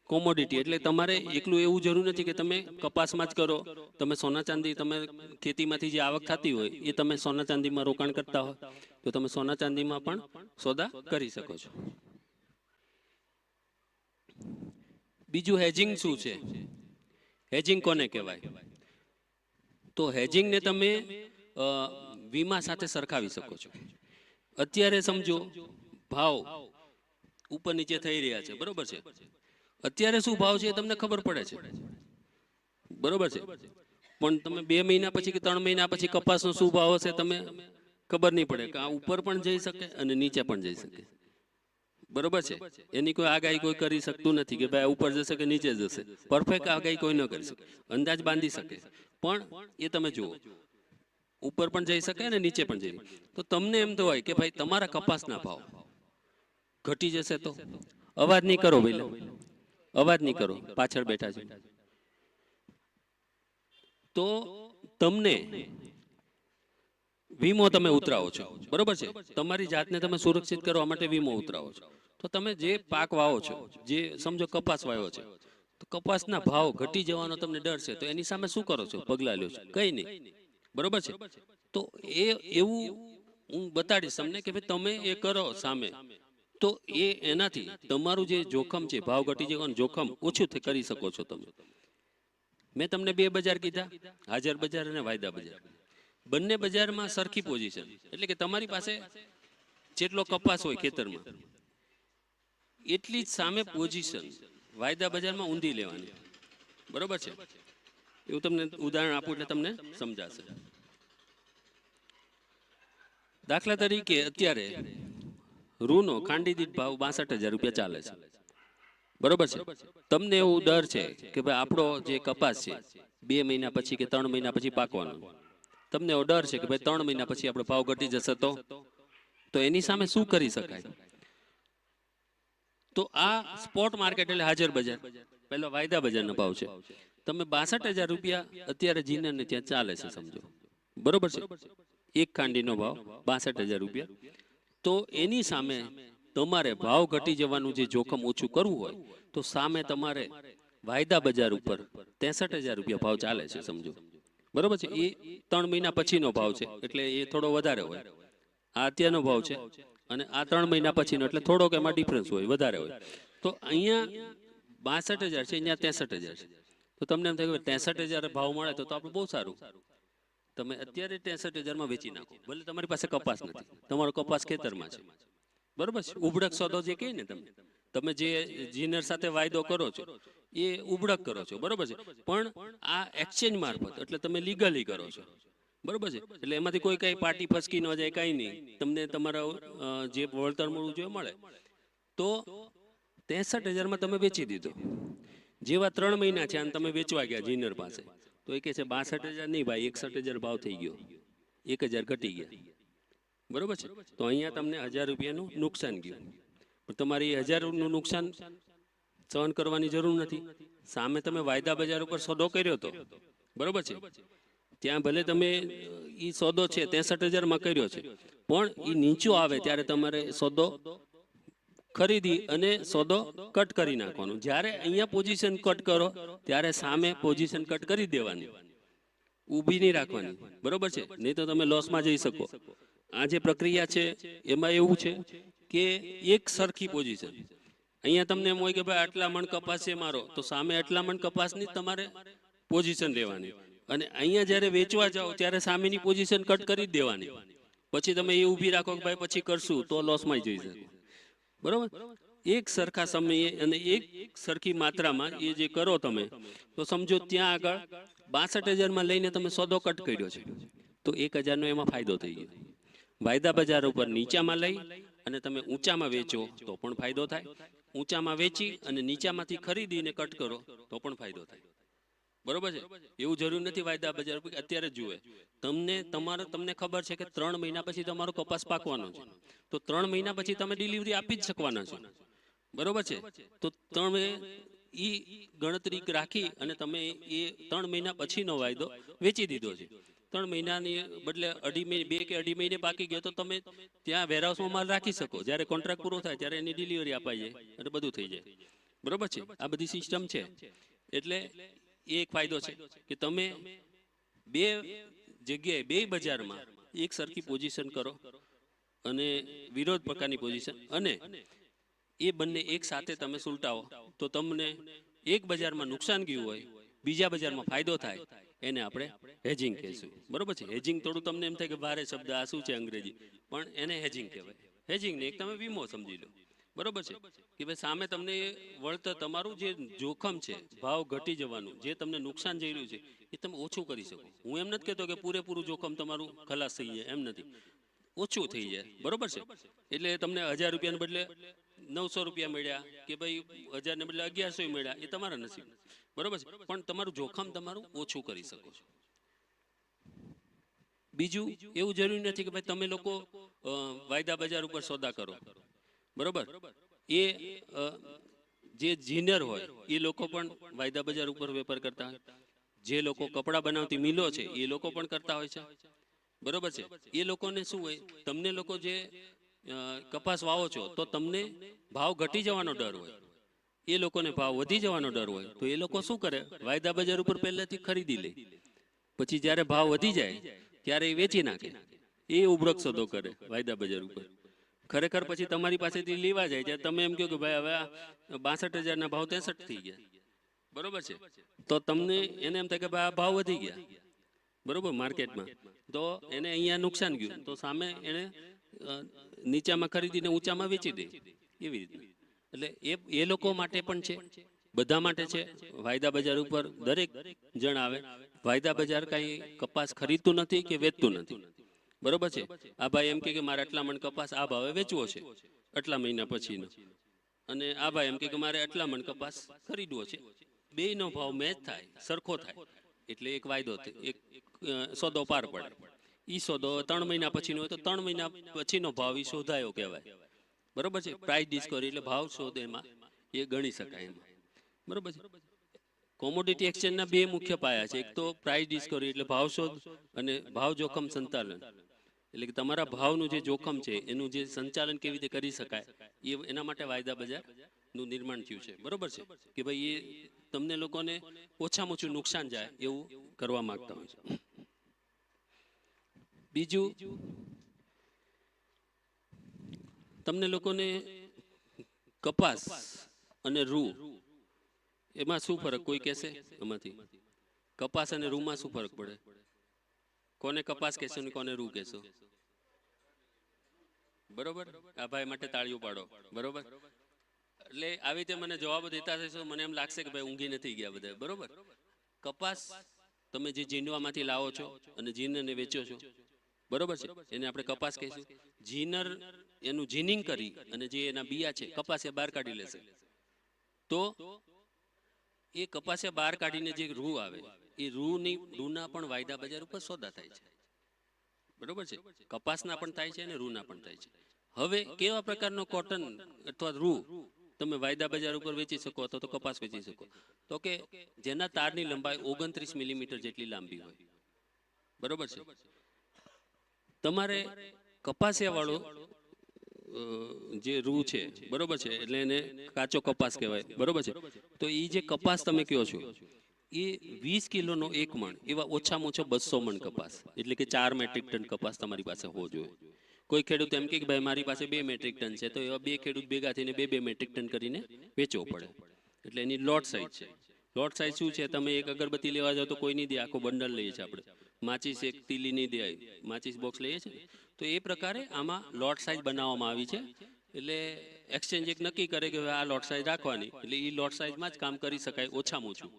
કોમોડિટી, એટલે તમારે એકલું એવું જરૂર નથી કે તમે કપાસમાં જ કરો, તમે સોના ચાંદી, તમે ખેતીમાંથી જે આવક થતી હોય એ તમે સોના ચાંદીમાં રોકાણ કરતા હોય તો તમે સોના ચાંદીમાં પણ સોદા કરી શકો છો. બીજું, હેજિંગ શું છે? હેજિંગ કોને કહેવાય? તો હેજિંગને તમે વીમા સાથે સરખાવી શકો છો. અત્યારે સમજો ભાવ ઉપર નીચે થઈ રહ્યા છે, બરોબર છે. અત્યારે શું ભાવ છે એ તમને ખબર પડે છે, બરોબર છે. પણ તમે 2 મહિના પછી કે 3 મહિના પછી કપાસનો શું ભાવ હશે તમે ખબર નહીં પડે, કે આ ઉપર પણ જઈ શકે અને નીચે પણ જઈ શકે, બરોબર છે. એની કોઈ આગાહી કોઈ કરી શકતું નથી કે ભાઈ ઉપર જશે કે નીચે જશે. પરફેક્ટ આગાહી કોઈ ન કરી શકે, અંદાજ બાંધી શકે, પણ એ તમે જુઓ ઉપર પણ જઈ શકે અને નીચે પણ જઈ. તો તમને એમ તો હોય કે ભાઈ તમારા કપાસના ભાવ ઘટી જશે તો અવાજ નહીં કરો, ભાઈ અવાજ નહીં કરો, પાછળ બેઠા છે. તો તમને વીમો તમે ઉતરાવો છો, બરોબર છે. તમારી જાતને તમે સુરક્ષિત કરવા માટે વીમો ઉતરાવો છો. તો તમે જે પાક વાવો છો, જે સમજો કપાસ વાવ્યો છે, તો કપાસના ભાવ ઘટી જવાનો તમને ડર છે, તો એની સામે શું કરો છો? પગલાં લ્યો છો? કંઈ નહીં, બરોબર છે. તો એવું હું બતાડીશ તમને કે ભાઈ તમે એ કરો સામે, તો એનાથી તમારું જે જોખમ છે, ભાવ ઘટી જવાનું જોખમ ઓછું કરી શકો છો તમે. મેં તમને 2 બજાર કીધા, હાજર બજાર અને વાયદા બજાર. બંને બજારમાં સરખી પોઝિશન, એટલે કે તમારી પાસે જેટલો કપાસ હોય ખેતરમાં એટલી જ સામે પોઝિશન વાયદા બજારમાં ઊંધી લેવાની, બરોબર છે. એવું તમને ઉદાહરણ આપું એટલે તમને સમજાશે. દાખલા તરીકે અત્યારે રૂનો ખાંડી દીઠ ભાવ 62,000 રૂપિયા ચાલે છે, બરોબર છે. તમને એવું ડર છે કે ભાઈ આપણો જે કપાસ છે 2 મહિના પછી કે 3 મહિના પછી પાકવાનો, તમને એવો ડર છે કે ભાઈ 3 મહિના પછી આપણો ભાવ ઘટી જશે તો એની સામે શું કરી શકાય? તો આ સ્પોટ માર્કેટ એટલે હાજર બજાર. પહેલો વાયદા બજારનો ભાવ છે. તમે 62,000 રૂપિયા અત્યારે જીનરને ત્યાં ચાલે છે સમજો, બરોબર છે. એક ખાંડીનો ભાવ 62,000 રૂપિયા. તો એની સામે તમારે ભાવ ઘટી જવાનું જે જોખમ ઓછું કરવું હોય તો સામે તમારે વાયદા બજાર ઉપર 63,000 રૂપિયા ભાવ ચાલે છે સમજો, બરોબર છે. એ 3 મહિના પછીનો ભાવ છે એટલે એ થોડો વધારે હોય. આ અત્યારનો ભાવ છે અને આ 3 મહિના પછીનો એટલે થોડોક એમાં ડિફરન્સ હોય, વધારે હોય. તો અહીંયા 62,000 છે, અહીંયા 63,000 છે. તો તમને એમ થાય કે 63,000 ભાવ મળે તો આપણે બહુ સારું. તમે અત્યારે 63,000 વેચી નાખો, ભલે તમારી પાસે કપાસ નથી, તમારો કપાસ ખેતરમાં છે, બરોબર છે. ઉબડક સોદો જે કહે ને તમે જે જીનર સાથે વાયદો કરો છો એ ઉબડક કરો છો, બરોબર છે. પણ આ એક્સચેન્જ મારફત એટલે તમે લીગલી કરો છો, બરોબર છે. એટલે એમાંથી કોઈ કઈ પાર્ટી ફસકી ન જાય, કાંઈ નહીં, તમને તમારા જે વળતર મળવું જોઈએ મળે. તો 63,000 તમે વેચી દીધો. જેવા 3 મહિના છે અને તમે વેચવા ગયા જીનર પાસે, તો એ કહે છે 62,000 નહીં ભાઈ, 61,000 ભાવ થઈ ગયો, 1,000 ઘટી ગયા, બરોબર છે. તો અહીંયા તમને 1,000 રૂપિયાનું નુકસાન ગયું. પણ તમારે એ 1,000નું નુકસાન સહન કરવાની જરૂર નથી. સામે તમે વાયદા બજાર ઉપર સોદો કર્યો હતો, બરોબર છે. ત્યાં ભલે તમે એ સોદો છે 63,000 કર્યો છે, પણ એ નીચો આવે ત્યારે તમારે સોદો ખરીદી અને સોદો કટ કરી નાખવાનો. જ્યારે અહીંયા પોઝિશન કટ કરો ત્યારે સામે પોઝિશન કટ કરી દેવાની, ઊભી નહીં રાખવાની, બરોબર છે. નહીં તો તમે લોસમાં જઈ શકો. આ જે પ્રક્રિયા છે એમાં એવું છે કે એક સરખી પોઝિશન, અહીંયા તમને એમ હોય કે ભાઈ આટલા મણ કપાસ છે મારો, તો સામે આટલા મણ કપાસની તમારે પોઝિશન લેવાની. અને અહીંયા જ્યારે વેચવા જાઓ ત્યારે સામેની પોઝિશન કટ કરી જ દેવાની. પછી તમે એ ઊભી રાખો કે ભાઈ પછી કરશું, તો લોસમાં જઈ શકો, બરોબર. એક સરખા સમયે અને એક સરખી માત્રામાં એ જે કરો તમે, તો સમજો ત્યાં આગળ 62,000 લઈને તમે સોદો કટ કર્યો છે, તો 1,000નો એમાં ફાયદો થઈ ગયો. વાયદા બજાર ઉપર નીચામાં લઈ અને તમે ઊંચામાં વેચો તો પણ ફાયદો થાય. ઊંચામાં વેચી અને નીચામાંથી ખરીદીને કટ કરો તો પણ ફાયદો થાય, બરોબર છે. એવું જરૂર નથી વાયદા બજાર ઉપર અત્યારે જ જુએ. તમને ખબર છે કે 3 મહિના પછી તમારો કપાસ પાકવાનો છે, તો 3 મહિના પછી તમે ડિલિવરી આપી જ શકવાના છો, બરોબર છે. તો તમે ઈ ગણતરી રાખી અને તમે એ 3 મહિના પછીનો વાયદો વેચી દીધો છે. 3 મહિનાની બદલે 2.5 મહિને 2 કે 2.5 મહિને બાકી ગયો તો તમે ત્યાં વેરહાઉસમાં માલ રાખી શકો. જ્યારે કોન્ટ્રાક્ટ પૂરો થાય ત્યારે એની ડિલિવરી અપાઈ જાય અને બધું થઈ જાય, બરોબર છે. આ બધી સિસ્ટમ છે. એટલે એ એક ફાયદો છે કે તમે બે જગ્યાએ બે બજારમાં એક સરખી પોઝિશન કરો અને વિરોધ પ્રકારની પોઝિશન, અને એ બંને એક સાથે તમે સુલટાવો તો તમને એક બજારમાં નુકસાન ગયું હોય, બીજા બજારમાં ફાયદો થાય, એને આપણે હેજિંગ કહીશું, બરોબર છે. હેજિંગ થોડું તમને એમ થાય કે ભારે શબ્દ આ શું છે અંગ્રેજી, પણ એને હેજિંગ કહેવાય. હેજિંગ ને એક તમે વીમો સમજી લો, બરોબર છે. કે ભાઈ સામે તમને વળતર, તમારું જે જોખમ છે ભાવ ઘટી જવાનું, જે તમને નુકસાન જઈ રહ્યું છે એ તમે ઓછું કરી શકો. હું એમ નથી કહેતો કે પૂરેપૂરું જોખમ તમારું ખલાસ થઈ જાય, એમ નથી, ઓછું થઈ જાય, બરોબર છે. એટલે તમને 1,000 રૂપિયાને બદલે 900 રૂપિયા મળ્યા કે ભાઈ 1,000 ને બદલે 1,100 મળ્યા, એ તમારા નસીબ, બરોબર છે. પણ તમારું જોખમ તમારું ઓછું કરી શકો છો. બીજું એવું જરૂરી નથી કે ભાઈ તમે લોકો વાયદા બજાર ઉપર સોદા કરો, બરોબર. એ જે જીનર હોય એ લોકો પણ વાયદા બજાર ઉપર વેપાર કરતા હોય, જે લોકો કપડાં બનાવતી મિલો છે એ લોકો પણ કરતા હોય છે, બરોબર છે. એ લોકોને શું હોય, તમને લોકો જે કપાસ વાવો છો તો તમને ભાવ ઘટી જવાનો ડર હોય, એ લોકોને ભાવ વધી જવાનો ડર હોય, તો એ લોકો શું કરે, વાયદા બજાર ઉપર પહેલેથી ખરીદી લે, પછી જ્યારે ભાવ વધી જાય ત્યારે એ વેચી નાખે. એ ઉબરક સોદો કરે વાયદા બજાર ઉપર. ખરેખર પછી તમારી પાસેથી લેવા જાય ત્યારે તમે એમ કહો કે ભાઈ હવે 62,000 ભાવ 63 થઈ ગયા, બરોબર છે. તો તમને એને એમ થાય કે ભાઈ આ ભાવ વધી ગયા, બરોબર, માર્કેટમાં, તો એને અહીંયા નુકસાન ગયું, તો સામે એને નીચામાં ખરીદીને ઊંચામાં વેચી દે, એવી રીતના. એટલે એ લોકો માટે પણ છે, બધા માટે છે. વાયદા બજાર ઉપર દરેક જણ આવે. વાયદા બજાર કાંઈ કપાસ ખરીદતું નથી કે વેચતું નથી, બરોબર છે. આ ભાઈ એમ કે મારે આટલા મણ કપાસ આ ભાવે વેચવો છે આટલા મહિના પછીનો, અને આ ભાઈ એમ કે મારે આટલા મણ કપાસ ખરીદવો છે. બેયનો ભાવ મેચ થાય, સરખો થાય, એટલે એક વાયદો, એક સોદો પાર પડે. ઈ સોદો 3 મહિના પછીનો હોય તો 3 મહિના પછીનો ભાવ ઈ શોધાયો કહેવાય, બરોબર છે. પ્રાઇસ ડિસ્કવરી એટલે ભાવ શોધ, એમાં એ ગણી શકાય એમાં. બરોબર છે. કોમોડિટી એક્સચેન્જના બે મુખ્ય પાયા છે. એક તો પ્રાઇસ ડિસ્કવરી એટલે ભાવ શોધ અને ભાવ જોખમ સંચાલન. એટલે કે તમારા ભાવનું જે જોખમ છે એનું જે સંચાલન કેવી રીતે કરી શકાય એના માટે વાયદા બજારનું નિર્માણ થયું છે. બરોબર છે કે ભાઈ એ તમને લોકોને ઓછામાં ઓછું નુકસાન જાય એવું કરવા માંગતા હોય છે. બીજું, તમને લોકોને કપાસ અને રૂ એમાં શું ફરક કોઈ કહેશે? એમાંથી કપાસ અને રૂમાં શું ફરક પડે? કોને કપાસ કહેશો ને કોને રૂ કહેશો? બરોબર, આ ભાઈ માટે તાળીઓ પાડો. બરોબર, એટલે આવી રીતે મને જવાબ દેતા થશો મને એમ લાગશે કે ભાઈ ઊંઘી નથી ગયા બધા. બરોબર, કપાસ તમે જે જીનવામાંથી લાવો છો અને જીનરને વેચો છો, બરોબર છે, એને આપણે કપાસ કહીશું. જીનર એનું જીનિંગ કરી અને જે એના બિયા છે કપાસ એ બહાર કાઢી લેશે, તો એ કપાસે બહાર કાઢીને જે રૂ આવે એ રૂના પણ વાયદા બજાર ઉપર સોદા થાય છે. બરોબર છે, કપાસના પણ થાય છે અને રૂના પણ થાય છે. હવે કેવા પ્રકારનો કોટન અથવા રૂ તમે વાયદા બજાર ઉપર વેચી શકો અથવા તો કપાસ વેચી શકો? તો કે જેના તારની લંબાઈ 29 મિલીમીટર જેટલી લાંબી હોય. બરોબર છે, તમારે કપાસિયા વાળો જે રૂ છે, બરોબર છે, એટલે એને કાચો કપાસ કહેવાય. બરોબર છે, તો એ જે કપાસ તમે કહો છો એ 20 કિલોનો 1 મણ, એવા ઓછામાં ઓછો 200 મણ કપાસ, એટલે કે 4 મેટ્રિક ટન કપાસ તમારી પાસે હોવો જોઈએ. કોઈ ખેડૂત એમ કે ભાઈ મારી પાસે 2 મેટ્રિક ટન છે, તો એવા બે ખેડૂત ભેગા થઈને 2 મેટ્રિક ટન કરીને વેચવો પડે. એટલે એની લોટ સાઈઝ છે. લોટ સાઈઝ શું છે? તમે એક અગરબત્તી લેવા જાઓ તો કોઈ નહીં દે, આખો બંડલ લઈએ છીએ આપણે. માચીસ એક તીલી નહીં દે, માચીસ બોક્સ લઈએ છીએ ને, તો એ પ્રકારે આમાં લોટ સાઈઝ બનાવવામાં આવી છે. એટલે એક્સચેન્જ એક નક્કી કરે કે આ લોટ સાઈઝ રાખવાની, એટલે એ લોટ સાઈઝમાં જ કામ કરી શકાય ઓછામાં ઓછું.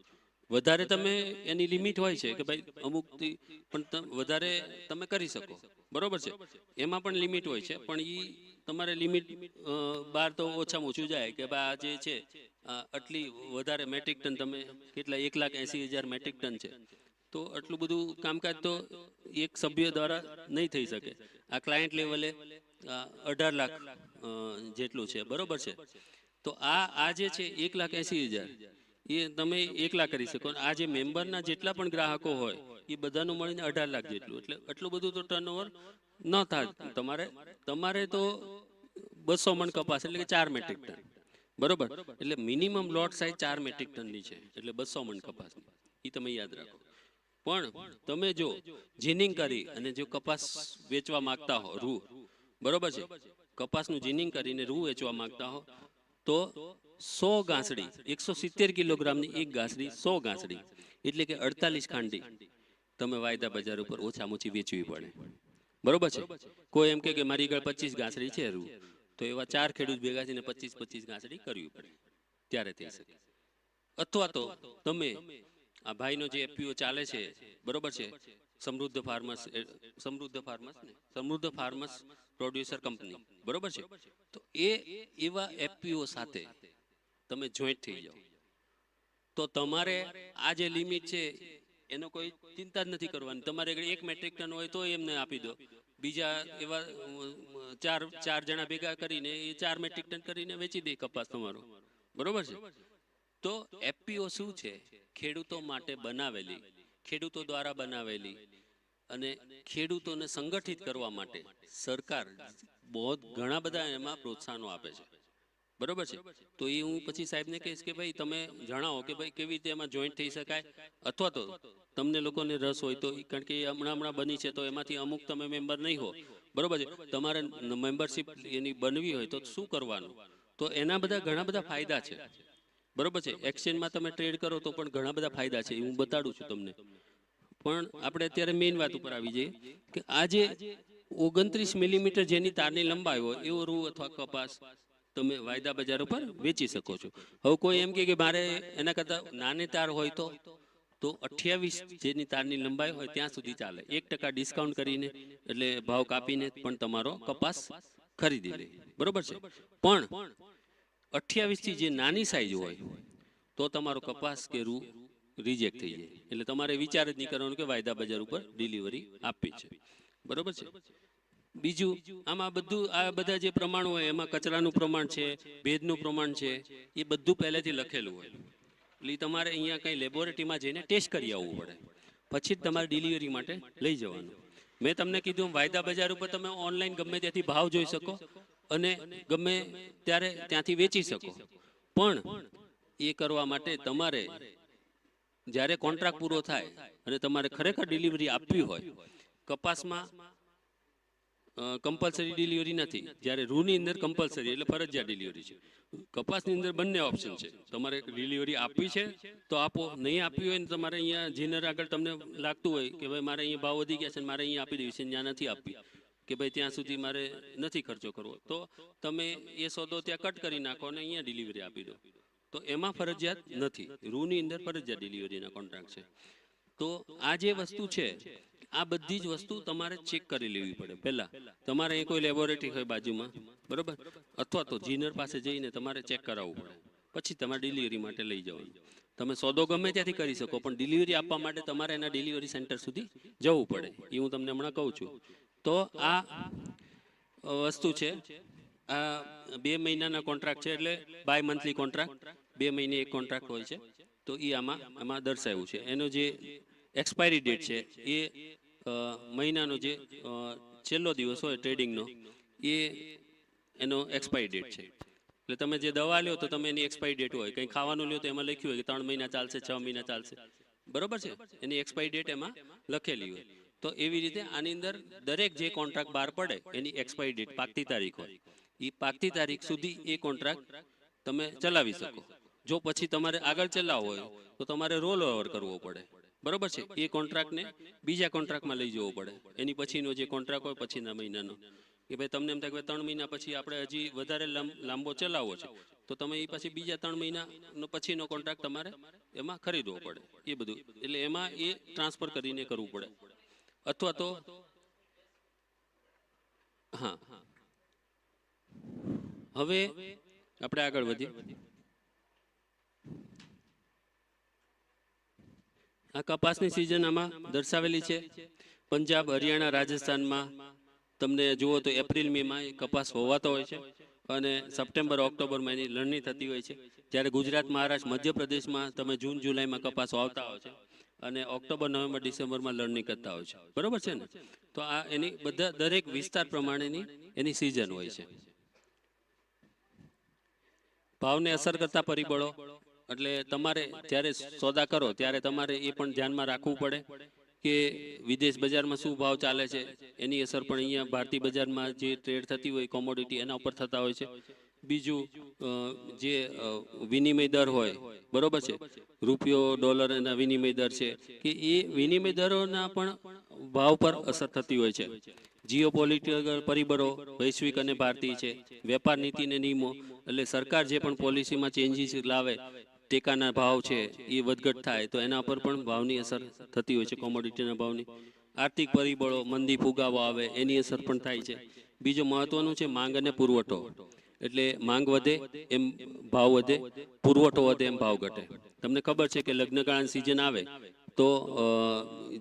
વધારે તમે એની લિમિટ હોય છે કે ભાઈ અમુકથી પણ વધારે તમે કરી શકો. બરોબર છે, એમાં પણ લિમિટ હોય છે, પણ એ તમારે લિમિટ બહાર તો ઓછામાં ઓછું જાય કે ભાઈ આ જે છે આટલી વધારે મેટ્રિક ટન તમે કેટલા 1,80,000 મેટ્રિક ટન છે, તો આટલું બધું કામકાજ તો એક સભ્ય દ્વારા નહીં થઈ શકે. આ ક્લાયન્ટ લેવલે 18 લાખ જેટલું છે. બરોબર છે, તો આ જે છે 1,80,000 એ તમે 1 લાખ કરી શકો. આ જે મેમ્બરના જેટલા પણ ગ્રાહકો હોય એ બધાનું મળીને 18 લાખ જેટલું, એટલે આટલું બધું તો ટર્નઓવર ન થાય તમારે તો 200 મણ કપાસ એટલે કે 4 મેટ્રિક ટન. બરોબર, એટલે મિનિમમ લોટ સાઈઝ 4 મેટ્રિક ટનની છે, એટલે 200 મણ કપાસ, એ તમે યાદ રાખો. પણ તમે જો જીનિંગ કરી અને જો કપાસ વેચવા માંગતા હો રૂ, બરોબર છે, કપાસનું જીનિંગ કરીને રૂ વેચવા માંગતા હો તો 100 ગાંસડી 170 કિલોગ્રામની એક ગાંસડી 100 ગાંસડી એટલે કે 48 ખાંડી તમે વાયદા બજાર ઉપર ઓછામાં ઓછી વેચવી પડે. બરોબર છે, કોઈ એમ કે મારી આગળ 25 ગાંસડી છે રૂ, તો એવા 4 ખેડૂત ભેગા થઈને 25 ગાંસડી કરવી પડે, ત્યારે થઈ શકે. અથવા તો તમે આ ભાઈનો જે એફપીઓ ચાલે છે, બરોબર છે, સમૃદ્ધ ફાર્મર્સ પ્રોડ્યુસર કંપની, બરોબર છે, તો એવા એફપીઓ સાથે તમે જોઈન્ટ થઈ જાઓ તો તમારે આ જે લિમિટ છે એનો કોઈ ચિંતા જ નથી કરવાની. તમારે 1 મેટ્રિક ટન હોય તો એમને આપી દો, બીજા એવા ચાર જણા ભેગા કરીને એ 4 મેટ્રિક ટન કરીને વેચી દે કપાસ તમારો. બરોબર છે, તો એફપીઓ શું છે? ખેડૂતો માટે બનાવેલી, ખેડૂતો દ્વારા બનાવેલી અને ખેડૂતોને સંગઠિત કરવા માટે સરકાર ઘણા બધા એમાં પ્રોત્સાહનો આપે છે. બરોબર છે, તો એ હું પછી સાહેબને કહીશ કે ભાઈ તમે જણાવો કે ભાઈ કેવી રીતે એમાં જોઈન્ટ થઈ શકાય, અથવા તો તમને લોકોને રસ હોય તો, કારણ કે હમણાં બની છે તો એમાંથી અમુક તમે મેમ્બર નહીં હો, બરોબર છે, તમારે મેમ્બરશિપ એની બનવી હોય તો શું કરવાનું? તો એના ઘણા બધા ફાયદા છે. બરોબર છે, એક્સચેન્જમાં તમે ટ્રેડ કરો તો પણ ઘણા બધા ફાયદા છે, હું બતાડું છું તમને. પણ આપણે અત્યારે મેઇન વાત ઉપર આવી જઈએ કે આજે 29 મિલીમીટર જેની તારની લંબાઈ હોય એવો રૂ અથવા કપાસ તમે વાયદા બજાર ઉપર વેચી શકો છો. હવે કોઈ એમ કે મારે એના કરતા નાની તાર હોય તો 28 જેની તારની લંબાઈ હોય ત્યાં સુધી ચાલે, 1% ડિસ્કાઉન્ટ કરીને એટલે ભાવ કાપીને પણ તમારો કપાસ ખરીદી લે. બરોબર છે, પણ 28 થી જે નાની સાઈઝ હોય તો તમારો કપાસ કે રૂ રિજેક્ટ થઈ જાય. એટલે તમારે વિચાર જ નહીં કરવાનો કે વાયદા બજાર ઉપર ડિલિવરી આપવી છે. બરોબર છે, બીજું આમાં બધું આ બધા જે પ્રમાણ હોય એમાં કચરાનું પ્રમાણ છે, ભેજનું પ્રમાણ છે, એ બધું પહેલેથી લખેલું હોય. એટલે ઈ તમારે અહીંયા કંઈ લેબોરેટરીમાં જઈને ટેસ્ટ કરી આવવું પડે, પછી જ તમારે ડિલિવરી માટે લઈ જવાનું. મેં તમને કીધું એમ વાયદા બજાર ઉપર તમે ઓનલાઈન ગમે ત્યાંથી ભાવ જોઈ શકો અને ગમે ત્યારે ત્યાંથી વેચી શકો, પણ એ કરવા માટે તમારે જ્યારે કોન્ટ્રાક્ટ પૂરો થાય અને તમારે ખરેખર ડિલિવરી આપવી હોય, કપાસમાં કમ્પલસરી ડિલિવરી નથી, જ્યારે રૂની અંદર કમ્પલસરી એટલે ફરજિયાત ડિલિવરી છે. કપાસની અંદર બંને ઓપ્શન છે, તમારે ડિલિવરી આપવી છે તો આપો, નહીં આપવી હોય ને તમારે અહીંયા જીનર આગળ તમને લાગતું હોય કે ભાઈ મારે અહીંયા ભાવ વધી ગયા છે મારે અહીંયા આપી દેવી છે, ત્યાં નથી આપવી કે ભાઈ ત્યાં સુધી મારે નથી ખર્ચો કરવો, તો તમે એ સોદો ત્યાં કટ કરી નાખો અને અહીંયા ડિલિવરી આપી દો, તો એમાં ફરજિયાત નથી. રૂની અંદર ફરજિયાત ડિલિવરીના કોન્ટ્રાક્ટ છે. તો આ જે વસ્તુ છે આ બધી જ વસ્તુ તમારે ચેક કરી લેવી પડે પહેલા. તમારે અહીં કોઈ લેબોરેટરી હોય બાજુમાં, બરોબર, અથવા તો જીનર પાસે જઈને તમારે ચેક કરાવવું પડે, પછી તમારે ડિલિવરી માટે લઈ જવાનું. તમે સોદો ગમે ત્યાંથી કરી શકો, પણ ડિલિવરી આપવા માટે તમારે એના ડિલિવરી સેન્ટર સુધી જવું પડે, એ હું તમને હમણાં કહું છું. તો આ વસ્તુ છે. આ 2 મહિનાના કોન્ટ્રાક્ટ છે, એટલે બાય મંથલી કોન્ટ્રાક્ટ, 2 મહિને એક કોન્ટ્રાક્ટ હોય છે. તો એ આમાં દર્શાવ્યું છે. એનો જે એક્સપાયરી ડેટ છે એ મહિનાનો જે છેલ્લો દિવસ હોય ટ્રેડિંગનો એ એનો એક્સપાયરી ડેટ છે. એટલે તમે જે દવા લ્યો તો તમે એની એક્સપાયરી ડેટ હોય, કંઈ ખાવાનું લ્યો તો એમાં લખ્યું હોય કે 3 મહિના ચાલશે, 6 મહિના ચાલશે, બરોબર છે, એની એક્સપાયરી ડેટ એમાં લખેલી હોય. તો એવી રીતે આની અંદર દરેક જે કોન્ટ્રાક્ટ બહાર પડે એની એક્સપાયરી ડેટ પાકતી તારીખ હોય, એ પાકતી તારીખ સુધી એ કોન્ટ્રાક્ટ તમે ચલાવી શકો. જો પછી તમારે આગળ ચલાવવો હોય તો તમારે રોલ ઓવર કરવો પડે, બરોબર છે. એ કોન્ટ્રાક્ટને બીજા કોન્ટ્રાક્ટમાં લઈ જવો પડે, એની પછીનો જે કોન્ટ્રાક્ટ હોય પછીના મહિનાનો, કે ભાઈ તમને એમ થાય કે 3 મહિના પછી આપણે હજી વધારે લાંબો ચલાવવો છે, તો તમે એ પછી બીજા 3 મહિનાનો પછીનો કોન્ટ્રાક્ટ તમારે એમાં ખરીદવો પડે, એ બધું. એટલે એમાં એ ટ્રાન્સફર કરીને કરવું પડે, અથવા તો હા. હવે આપણે આગળ વધીએ. આ કપાસની સિઝન આમાં દર્શાવેલી છે. પંજાબ, હરિયાણા, રાજસ્થાનમાં તમને જુઓ તો એપ્રિલ મેમાં કપાસ હોવાતો હોય છે અને સપ્ટેમ્બર ઓક્ટોબરમાં એની લણણી થતી હોય છે. જ્યારે ગુજરાત, મહારાષ્ટ્ર, મધ્યપ્રદેશમાં તમે જૂન જુલાઈમાં કપાસ વાવતા હોય છે અને ઓક્ટોબર, નવેમ્બર, ડિસેમ્બરમાં લણણી કરતા હોય છે, બરોબર છે ને. તો આ એની બધા દરેક વિસ્તાર પ્રમાણેની એની સિઝન હોય છે. ભાવને અસર કરતા પરિબળો, એટલે તમારે જ્યારે સોદા કરો ત્યારે તમારે એ પણ ધ્યાનમાં રાખવું પડે કે વિદેશ બજારમાં શું ભાવ ચાલે છે, એની અસર પણ અહીંયા ભારતીય બજારમાં જે ટ્રેડ થતી હોય કોમોડિટી એના ઉપર થતા હોય છે. બીજું જે વિનિમય દર હોય, બરોબર છે, રૂપિયો ડોલર એના વિનિમય દર છે, કે એ વિનિમય દરોના પણ ભાવ પર અસર થતી હોય છે. જીઓપોલિટિકલ પરિબળો વૈશ્વિક અને ભારતીય છે. વેપાર નીતિ અને નિયમો, એટલે સરકાર જે પણ પોલિસીમાં ચેન્જીસ લાવે, ટેકાના ભાવ છે એ વધઘટ થાય તો એના પર પણ ભાવની અસર થતી હોય છે, કોમોડિટીના ભાવની. આર્થિક પરિબળો, મંદી, ફુગાવો આવે એની અસર પણ થાય છે. બીજું મહત્વનું છે માંગ અને પુરવઠો, એટલે માંગ વધે એમ ભાવ વધે, પુરવઠો વધે એમ ભાવ ઘટે. તમને ખબર છે કે લગ્નગાળાની સિઝન આવે તો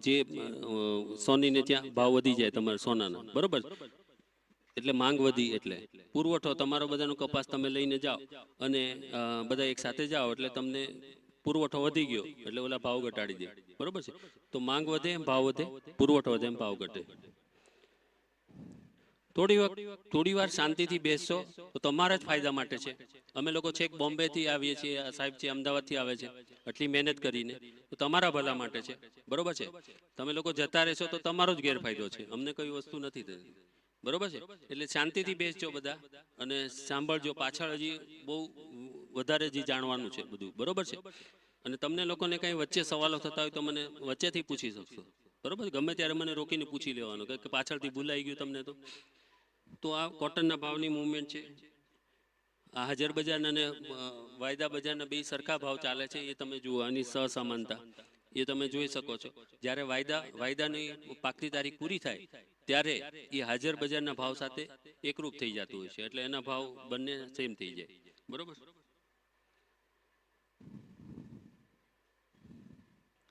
જે સોનીને ત્યાં ભાવ વધી જાય તમારા સોનાના, બરોબર. એટલે માંગ વધી, એટલે પુરવઠો તમારો બધાનો કપાસ તમે લઈને જાઓ અને બધા એક સાથે જાઓ એટલે તમને પુરવઠો વધી ગયો એટલે ઓલા ભાવ ઘટાડી દે, બરોબર છે. તો માંગ વધે એમ ભાવ વધે, પુરવઠો વધે એમ ભાવ ઘટે. થોડી વાર શાંતિથી બેસશો તો તમારા જ ફાયદા માટે છે. અમે લોકો છેક બોમ્બેથી આવીએ છીએ, સાહેબ છે અમદાવાદથી આવે છે, આટલી મહેનત કરીને, તો તમારા ભલા માટે છે, બરોબર છે. તમે લોકો જતા રહેશો તો તમારો જ ગેરફાયદો છે, અમને કઈ વસ્તુ નથી થતી, બરોબર છે. એટલે શાંતિથી બેસજો બધા અને સાંભળજો, પાછળ હજી બહુ વધારે જે જાણવાનું છે બધું, બરોબર છે. અને તમને લોકોને કઈ વચ્ચે સવાલો થતા હોય તો મને વચ્ચેથી પૂછી શકશો, બરોબર. ગમે ત્યારે મને રોકીને પૂછી લેવાનું કે પાછળથી ભૂલાઈ ગયું તમને તો આ કોટનના ભાવની મૂવમેન્ટ છે. આ હાજર બજારના અને વાયદા બજારના બે સરખા ભાવ ચાલે છે, એ તમે જુઓ, આની સહસમાનતા એ તમે જોઈ શકો છો. જ્યારે વાયદાની પાકતી તારીખ પૂરી થાય ત્યારે એ હાજર બજારના ભાવ સાથે એકરૂપ થઈ જતું હોય છે, એટલે એના ભાવ બંને સેમ થઈ જાય, બરોબર.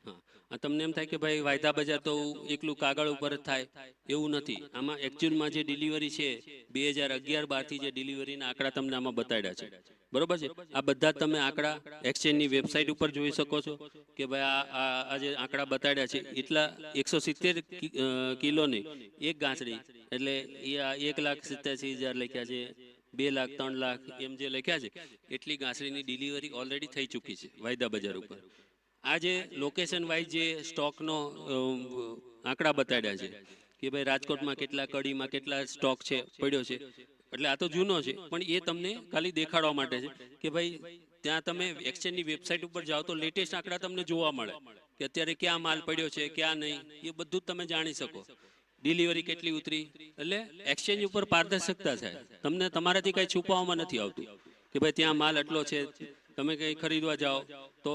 હા, તમને એમ થાય કે ભાઈ વાયદા બજાર તો એકલું કાગળ ઉપર જ થાય, એવું નથી. આમાં એકચ્યુઅલમાં જે ડિલિવરી છે 2011-12 થી જે ડિલિવરીના આંકડા તમને આમાં બતાડ્યા છે, બરોબર છે. આ બધા તમે આંકડા એક્સચેન્જની વેબસાઇટ ઉપર જોઈ શકો છો કે ભાઈ આ જે આંકડા બતાડ્યા છે એટલા 170 કિલોની એક ગાંસડી, એટલે એ આ 1,87,000 લખ્યા છે, 2 લાખ 3 લાખ એમ જે લખ્યા છે, એટલી ગાંસડીની ડિલિવરી ઓલરેડી થઈ ચૂકી છે વાયદા બજાર ઉપર. આ જે લોકેશન વાઇઝ જે સ્ટોકનો આંકડા બતાડ્યા છે કે ભાઈ રાજકોટમાં કેટલા, કડીમાં કેટલા સ્ટોક છે પડ્યો છે, એટલે આ તો જૂનો છે, પણ એ તમને ખાલી દેખાડવા માટે છે કે ભાઈ ત્યાં તમે એક્સચેન્જની વેબસાઇટ ઉપર જાઓ તો લેટેસ્ટ આંકડા તમને જોવા મળે કે અત્યારે ક્યાં માલ પડ્યો છે ક્યાં નહીં, એ બધું જ તમે જાણી શકો. ડિલિવરી કેટલી ઉતરી, એટલે એક્સચેન્જ ઉપર પારદર્શકતા થાય. તમને તમારાથી કંઈ છુપાવવામાં નથી આવતું કે ભાઈ ત્યાં માલ એટલો છે, તમે કંઈ ખરીદવા જાઓ તો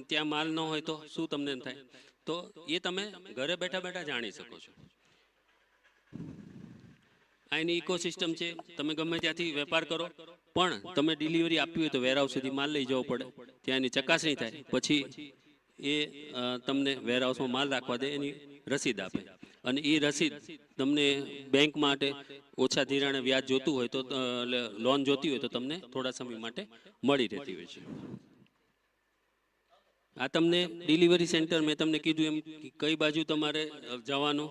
ત્યાં માલ ન હોય તો શું તમને એમ થાય, તો એ તમે ઘરે બેઠા બેઠા જાણી શકો છો. આ એની ઇકોસિસ્ટમ છે, તમે ગમે ત્યાંથી વેપાર કરો, પણ તમે ડિલિવરી આપવી હોય તો વેરહાઉસ સુધી માલ લઈ જવો પડે, ત્યાં એની ચકાસણી થાય, પછી એ તમને વેરહાઉસમાં માલ રાખવા દે, એની રસીદ આપે, અને એ રસીદ તમને બેંક માટે ઓછા ધિરાણે વ્યાજ જોતું હોય તો લોન જોતી હોય તો તમને થોડા સમય માટે મળી રહેતી હોય છે. આ તમને ડિલિવરી સેન્ટર મેં તમને કીધું એમ કઈ બાજુ તમારે જવાનું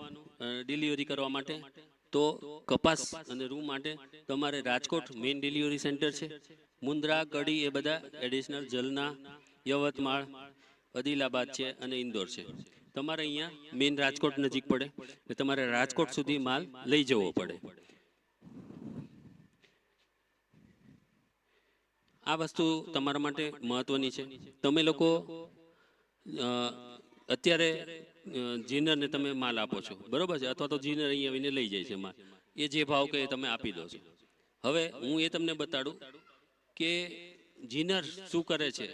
ડિલિવરી કરવા માટે, તો કપાસ અને રૂ માટે તમારે રાજકોટ મેઇન ડિલિવરી સેન્ટર છે. મુન્દ્રા, કડી એ બધા એડિશનલ, જલના, યવતમાળ, આદિલાબાદ છે અને ઇન્દોર છે. તમારે અહીંયા મેઇન રાજકોટ નજીક પડે એટલે તમારે રાજકોટ સુધી માલ લઈ જવો પડે. આ વસ્તુ તમારા માટે મહત્વની છે. તમે લોકો અત્યારે જીનરને તમે માલ આપો છો, બરોબર છે, અથવા તો જીનર અહીંયા આવીને લઈ જાય છે માલ, એ જે ભાવ કહે તમે આપી દો છો. હવે હું એ તમને બતાડું કે જીનર શું કરે છે.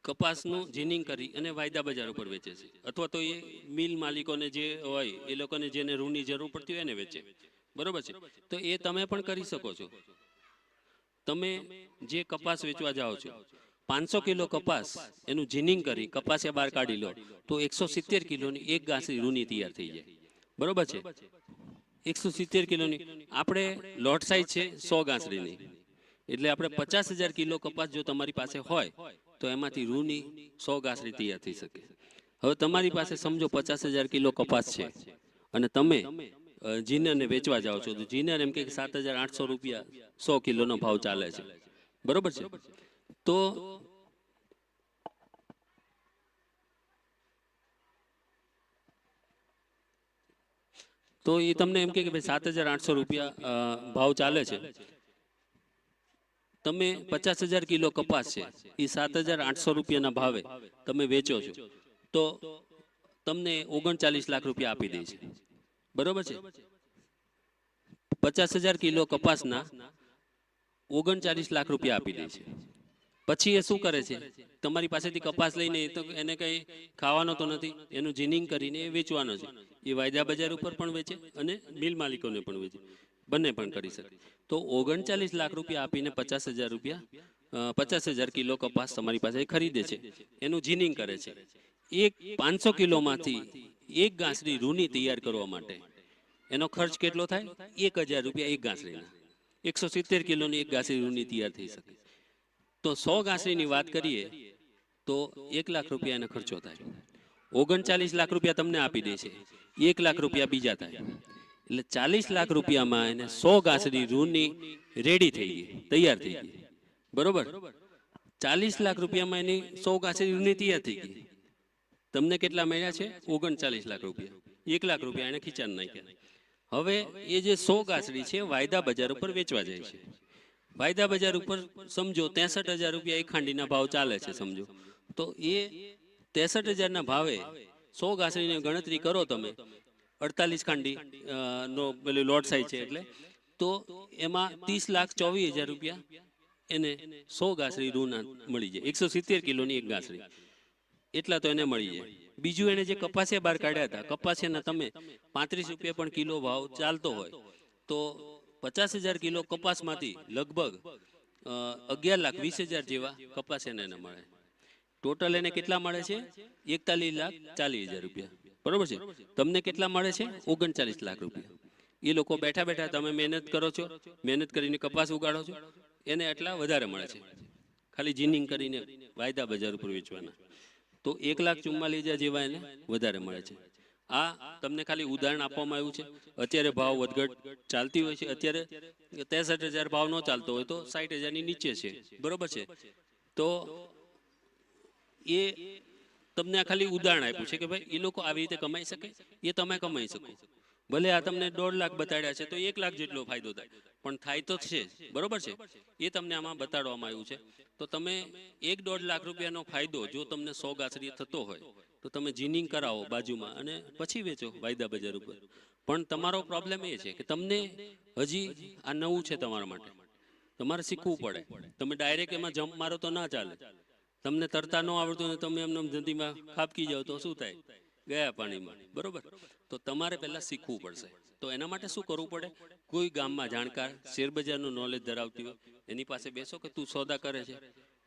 કપાસનું જીનિંગ કરી અને વાયદા બજાર ઉપર વેચે છે, અથવા તો એ મિલ માલિકોને જે હોય એ લોકોને જેને રૂની જરૂર પડતી હોય એને વેચે, બરોબર છે. તો એ તમે પણ કરી શકો છો. તમે જે કપાસ વેચવા જાઓ છો 500 કિલો કપાસ એનું જીનિંગ કરી કપાસિયા બહાર કાઢી લો તો 170 કિલોની એક ગાંસડી રૂની તૈયાર થઈ જાય, બરોબર છે. 170 કિલોની આપણે લોટ સાઈઝ છે 100 ગાંસડીની, એટલે આપણે 50,000 કિલો કપાસ જો તમારી પાસે હોય તો એમાંથી રૂની 100 ગાંસડી તૈયાર થઈ શકે. હવે તમારી પાસે સમજો 50,000 કિલો કપાસ છે અને તમે જીનરને વેચવા જાઓ છો તો જીનર એમ કે 7,800 રૂપિયા 100 કિલોનો ભાવ ચાલે છે, બરોબર છે. તો એ તમને એમ કે ભાઈ 7,800 રૂપિયા ભાવ ચાલે છે, તમે 50,000 કિલો કપાસ છે એ 7,800 રૂપિયાના ભાવે તમે વેચો છો તો તમને 39 લાખ રૂપિયા આપી દે છે, બરોબર છે. 50,000 કિલો કપાસના 39 લાખ રૂપિયા આપી દે છે. પછી એ શું કરે છે, તમારી પાસેથી કપાસ લઈને તો એને કંઈ ખાવાનો તો નથી, એનું જીનિંગ કરીને એ વેચવાનો છે. એ વાયદા બજાર ઉપર પણ વેચે અને મિલ માલિકોને પણ વેચે, બંને પણ કરી શકે. તો 39 લાખ રૂપિયા આપીને 50,000 કિલો કપાસ તમારી પાસે ખરીદે છે, એનું જીનિંગ કરે છે. એક 500 કિલોમાંથી એક ગાંસડી રૂની તૈયાર કરવા માટે એનો ખર્ચ કેટલો થાય? 1,000 રૂપિયા એક ગાંસડીના. 170 કિલોની એક ગાંસડી રૂની તૈયાર થઈ શકે. તો 100 ગાંસડીની વાત કરીએ તો 1 લાખ રૂપિયા એનો ખર્ચો થાય. 39 લાખ રૂપિયા તમને આપી દે છે, 1 લાખ રૂપિયા બીજા થાય, એટલે 40 લાખ રૂપિયામાં એને 100 ગાંસડી રૂની રેડી થઈ ગઈ, તૈયાર થઈ ગઈ, બરોબર. 40 લાખ રૂપિયામાં એની 100 ગાંસડી રૂની તૈયાર થઈ ગઈ. તમને કેટલા મળ્યા છે? 39 લાખ રૂપિયા. 1 લાખ રૂપિયા એને ખીચાને નાખ્યા. હવે એ જે 100 ગાંસડી છે વાયદા બજાર ઉપર વેચવા જાય છે. વાયદા બજાર ઉપર સમજો 63,000 રૂપિયા એક ખાંડીના ભાવ ચાલે છે સમજો, તો એ 63,000 ભાવે 100 ગાંસડીની ગણતરી કરો તમે, 48 ખાંડી નો પેલી લોટ સાઈઝ છે એટલે, તો એમાં 30,24,000 રૂપિયા એને 100 ગાંસડી રૂના મળી જાય. 170 કિલોની એક ગાંસડી, એટલા તો એને મળી જાય. બીજું એને જે કપાસિયા બહાર કાઢ્યા હતા, કપાસિયાના તમે 35 રૂપિયા પણ કિલો ભાવ ચાલતો હોય તો 50,000 કિલો કપાસમાંથી લગભગ 11,20,000 જેવા કપાસિયાને એને મળે. ટોટલ એને કેટલા મળે છે? 41,40,000 રૂપિયા, બરોબર છે. તમને કેટલા મળે છે? 39 લાખ રૂપિયા. એ લોકો બેઠા બેઠા તમે મહેનત કરો છો, મહેનત કરીને કપાસ ઉગાડો છો, એને એટલા વધારે મળે છે, ખાલી જીનિંગ કરીને વાયદા બજાર ઉપર વેચવાના. તો 1,44,000 જેવા એને વધારે મળે છે. આ તમને ખાલી ઉદાહરણ આપવામાં આવ્યું છે. અત્યારે ભાવ વધઘટ ચાલતી હોય છે. અત્યારે 63,000 ભાવ ન ચાલતો હોય તો 60,000 ની નીચે છે, બરોબર છે. તો એ તમને આ ખાલી ઉદાહરણ આપ્યું છે કે ભાઈ એ લોકો આવી રીતે કમાઈ શકે, એ તમે કમાઈ શકો. ભલે આ તમને 1.5 લાખ બતાડ્યા છે તો 1 લાખ જેટલો ફાયદો થાય, પણ થાય તો છે જ, બરોબર છે. એ તમને આમાં બતાડવામાં આવ્યું છે. તો તમે 1.5 લાખ રૂપિયાનો ફાયદો જો તમને 100 ગાસડીએ થતો હોય તો તમે જીનિંગ કરાવો બાજુમાં અને પછી વેચો વાયદા બજાર ઉપર. પણ તમારો પ્રોબ્લેમ એ છે કે તમને હજી આ નવું છે તમારા માટે, તમારે શીખવું પડે. તમે ડાયરેક્ટ એમાં જમ્પ મારો તો ના ચાલે. તમને તરતા ન આવડતું ને તમે એમને નદીમાં ખાબકી જાઓ તો શું થાય? ગયા પાણીમાં, બરોબર. તો તમારે પહેલા શીખવું પડશે. તો એના માટે શું કરવું પડે? કોઈ ગામમાં જાણકાર શેરબજારનું નોલેજ ધરાવતી હોય એની પાસે બેસો કે તું સોદા કરે છે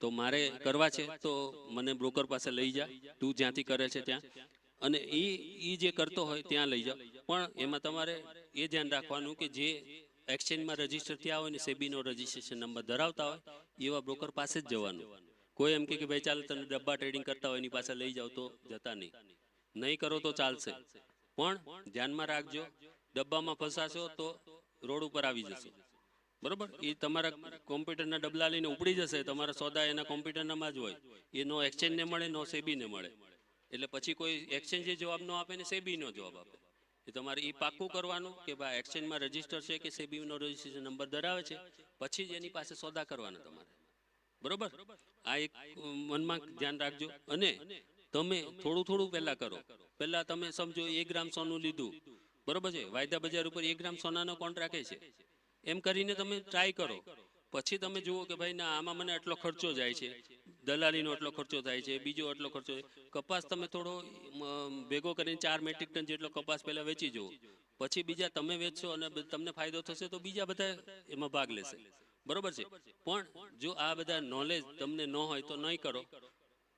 તો મારે કરવા છે તો મને બ્રોકર પાસે લઈ જા, તું જ્યાંથી કરે છે ત્યાં, અને એ જે કરતો હોય ત્યાં લઈ જાઓ. પણ એમાં તમારે એ ધ્યાન રાખવાનું કે જે એક્સચેન્જમાં રજીસ્ટર થયા હોય ને સેબીનો રજીસ્ટ્રેશન નંબર ધરાવતા હોય એવા બ્રોકર પાસે જ જવાનું. કોઈ એમ કે ભાઈ ચાલ તને ડબ્બા ટ્રેડિંગ કરતા હોય એની પાસે લઈ જાઓ તો જતા નહીં. નહીં કરો તો ચાલશે, પણ ધ્યાનમાં રાખજો ડબ્બામાં ફસાશો તો રોડ ઉપર આવી જશો, બરોબર. એ તમારા કોમ્પ્યુટરના ડબલા લઈને ઉપડી જશે, તમારા સોદા એના કોમ્પ્યુટરમાં જ હોય. એ નો એક્સચેન્જને મળે નો સેબીને મળે. એટલે પછી કોઈ એક્સચેન્જ જવાબ ન આપે ને સેબીનો જવાબ આપે. એ તમારે એ પાક્કું કરવાનું કે ભાઈ એક્સચેન્જમાં રજીસ્ટર છે કે સેબીનો રજીસ્ટ્રેશન નંબર ધરાવે છે, પછી જ એની પાસે સોદા કરવાના તમારે, બરોબર. આ એક મનમાં ધ્યાન રાખજો. અને તમે થોડું થોડું પહેલા કરો. પહેલા તમે સમજો 1 ગ્રામ સોનું લીધું, બરોબર છે. વાયદા બજાર ઉપર 1 ગ્રામ સોનાનો કોન્ટ્રાક્ટ છે. એમ કરીને તમે ટ્રાય કરો. પછી તમે જુઓ કે ભાઈ ના આમાં મને આટલો ખર્ચો જાય છે, દલાલીનો આટલો ખર્ચો થાય છે, બીજો આટલો ખર્ચો. કપાસ તમે થોડો ભેગો કરીને 4 મેટ્રિક ટન જેટલો કપાસ પહેલા વેચી જુઓ. પછી બીજા તમે વેચશો અને તમને ફાયદો થશે તો બીજા બધા એમાં ભાગ લેશે, બરોબર છે. પણ જો આ બધા નોલેજ તમને ન હોય તો નહીં કરો.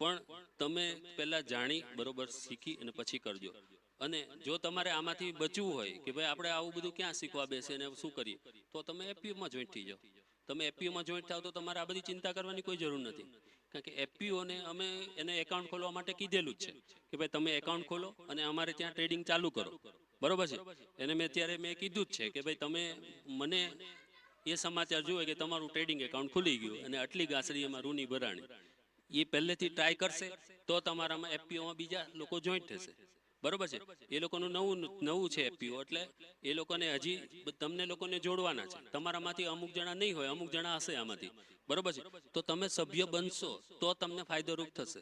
પણ તમે પહેલા જાણી બરોબર શીખી અને પછી કરજો. અને જો તમારે આમાંથી બચવું હોય કે ભાઈ આપણે આવું બધું ક્યાં શીખવા બેસે ને શું કરીએ, તો તમે એફપીઓમાં જોઈન્ટ થઈ જાઓ. તમે એફપીઓમાં જોઈન્ટ થાવ તો તમારે આ બધી ચિંતા કરવાની કોઈ જરૂર નથી. કારણ કે એફપીઓને અમે એને એકાઉન્ટ ખોલવા માટે કીધેલું જ છે કે ભાઈ તમે એકાઉન્ટ ખોલો અને અમારે ત્યાં ટ્રેડિંગ ચાલુ કરો, બરોબર છે. એને મેં કીધું જ છે કે ભાઈ તમે મને એ સમાચાર જોવે કે તમારું ટ્રેડિંગ એકાઉન્ટ ખુલી ગયું અને આટલી ગાસડી એમાં રૂની ભરાણી, એ પહેલેથી ટ્રાય કરશે તો તમારામાં એફપીઓમાં બીજા લોકો જોઈન્ટ થશે, બરોબર છે. એ લોકોનું નવું છે એફપીઓ, એટલે એ લોકોને હજી તમને લોકોને જોડવાના છે. તમારામાંથી અમુક જણા નહીં હોય, અમુક જણા હશે આમાંથી, બરોબર છે. તો તમે સભ્ય બનશો તો તમને ફાયદોરૂપ થશે.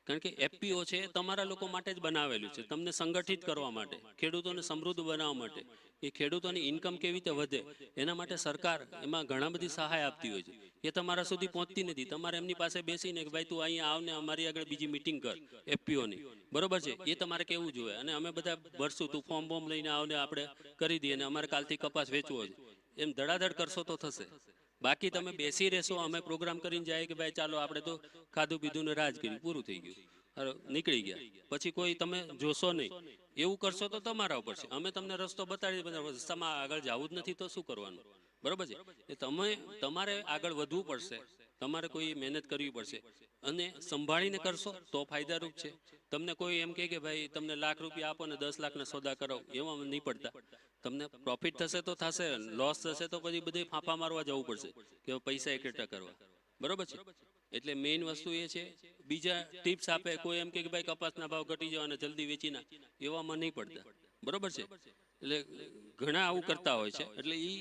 કારણ કે એફપીઓ છે તમારા લોકો માટે જ બનાવેલું છે, તમને સંગઠિત કરવા માટે, ખેડૂતોને સમૃદ્ધ બનાવવા માટે. એ ખેડૂતોની ઇન્કમ કેવી રીતે વધે એના માટે સરકાર એમાં ઘણા બધી સહાય આપતી હોય છે. એ તમારા સુધી પહોંચતી નથી. તમારે એમની પાસે બેસીને કે ભાઈ તું અહીંયા આવને અમારી આગળ બીજી મિટિંગ કર એફપીઓની, બરોબર છે. એ તમારે કેવું જોઈએ અને અમે બધા ભરશું, તું ફોર્મ લઈને આવને આપણે કરી દઈએ અને અમારે કાલથી કપાસ વેચવો છે, એમ ધડાધડ કરશો તો થશે. બાકી તમે બેસી રહેશો, અમે પ્રોગ્રામ કરીને જાય કે ભાઈ ચાલો આપણે તો ખાધું પીધું ને રાજ કર્યું, પૂરું થઈ ગયું, નીકળી ગયા, પછી કોઈ તમે જોશો નહીં. એવું કરશો તો તમારા ઉપર છે. અમે તમને રસ્તો બતાડી, રસ્તામાં આગળ જવું જ નથી તો શું કરવાનું, બરોબર છે. એ તમારે આગળ વધવું પડશે, તમારે કોઈ મહેનત કરવી પડશે અને સંભાળીને કરશો તો ફાયદારૂપ છે. તમને કોઈ એમ કે ભાઈ તમને લાખ રૂપિયા આપો ને 10 લાખના સોદા કરાવો, એમાં નહીં પડતા. તમને પ્રોફિટ થશે તો થશે, લોસ થશે તો પછી બધે ફાંફા મારવા જવું પડશે કે પૈસા એકઠા કરવા, બરોબર છે. એટલે મેઇન વસ્તુ એ છે. બીજા ટિપ્સ આપે કોઈ એમ કે ભાઈ કપાસના ભાવ ઘટી જાવ અને જલ્દી વેચી નાખ, એવામાં નહીં પડતા, બરોબર છે. એટલે ઘણા આવું કરતા હોય છે. એટલે એ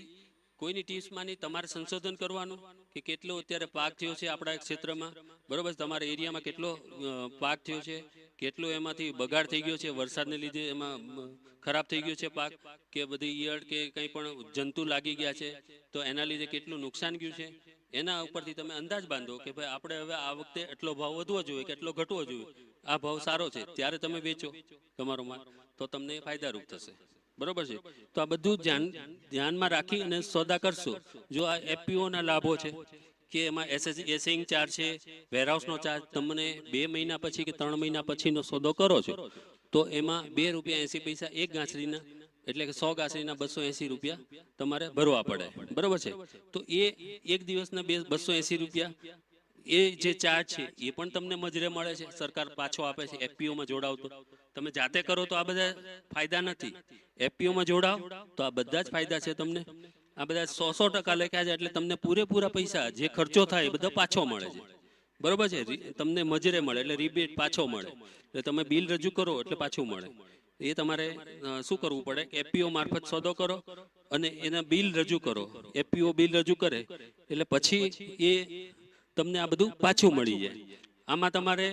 કોઈની ટીપ્સમાં નહીં, તમારે સંશોધન કરવાનું કે કેટલો અત્યારે પાક થયો છે આપણા ક્ષેત્રમાં, બરોબર. તમારા એરિયામાં કેટલો પાક થયો છે, કેટલો એમાંથી બગાડ થઈ ગયો છે, વરસાદને લીધે એમાં ખરાબ થઈ ગયો છે પાક, કે બધી ઈયળ કે કંઈ પણ જંતુ લાગી ગયા છે તો એના લીધે કેટલું નુકસાન ગયું છે. એના ઉપરથી તમે અંદાજ બાંધો કે ભાઈ આપણે હવે આ વખતે એટલો ભાવ વધવો જોઈએ કે એટલો ઘટવો જોઈએ, આ ભાવ સારો છે ત્યારે તમે વેચો તમારો માલ, તો તમને ફાયદારૂપ થશે, બરોબર છે. તો આ બધું ધ્યાનમાં રાખી અને સોદા કરશો. જો આ એફપીઓના લાભો છે, કે એમાં એસેઇંગ ચાર્જ છે, વેરહાઉસનો ચાર્જ, તમને 2 મહિના પછી કે 3 મહિના પછીનો સોદો કરો છો તો એમાં ₹2.80 એક ગાંસડીના, એટલે કે 100 ગાંસડીના ₹280 તમારે ભરવા પડે, બરોબર છે. તો એ એક દિવસના ₹280 એ જે ચાર્જ છે એ પણ તમને મજરે મળે છે, સરકાર પાછો આપે છે. એફપીઓમાં જોડાવ તો તમે જાતે કરો તો આ બધા ફાયદા નથી, એફપીઓમાં જોડાવ તો આ બધા જ ફાયદા છે તમને. આ બધા 100% લખ્યા છે, એટલે તમને પૂરેપૂરા પૈસા જે ખર્ચો થાય એ બધો પાછો મળે છે, બરોબર છે. તમને મજરે મળે એટલે રિબેટ પાછો મળે, એટલે તમે બિલ રજૂ કરો એટલે પાછું મળે. એ તમારે શું કરવું પડે કે એફપીઓ મારફત સોદો કરો અને એના બિલ રજૂ કરો. એફપીઓ બિલ રજૂ કરે એટલે પછી એ તમને આ બધું પાછું મળી જાય. આમાં તમારે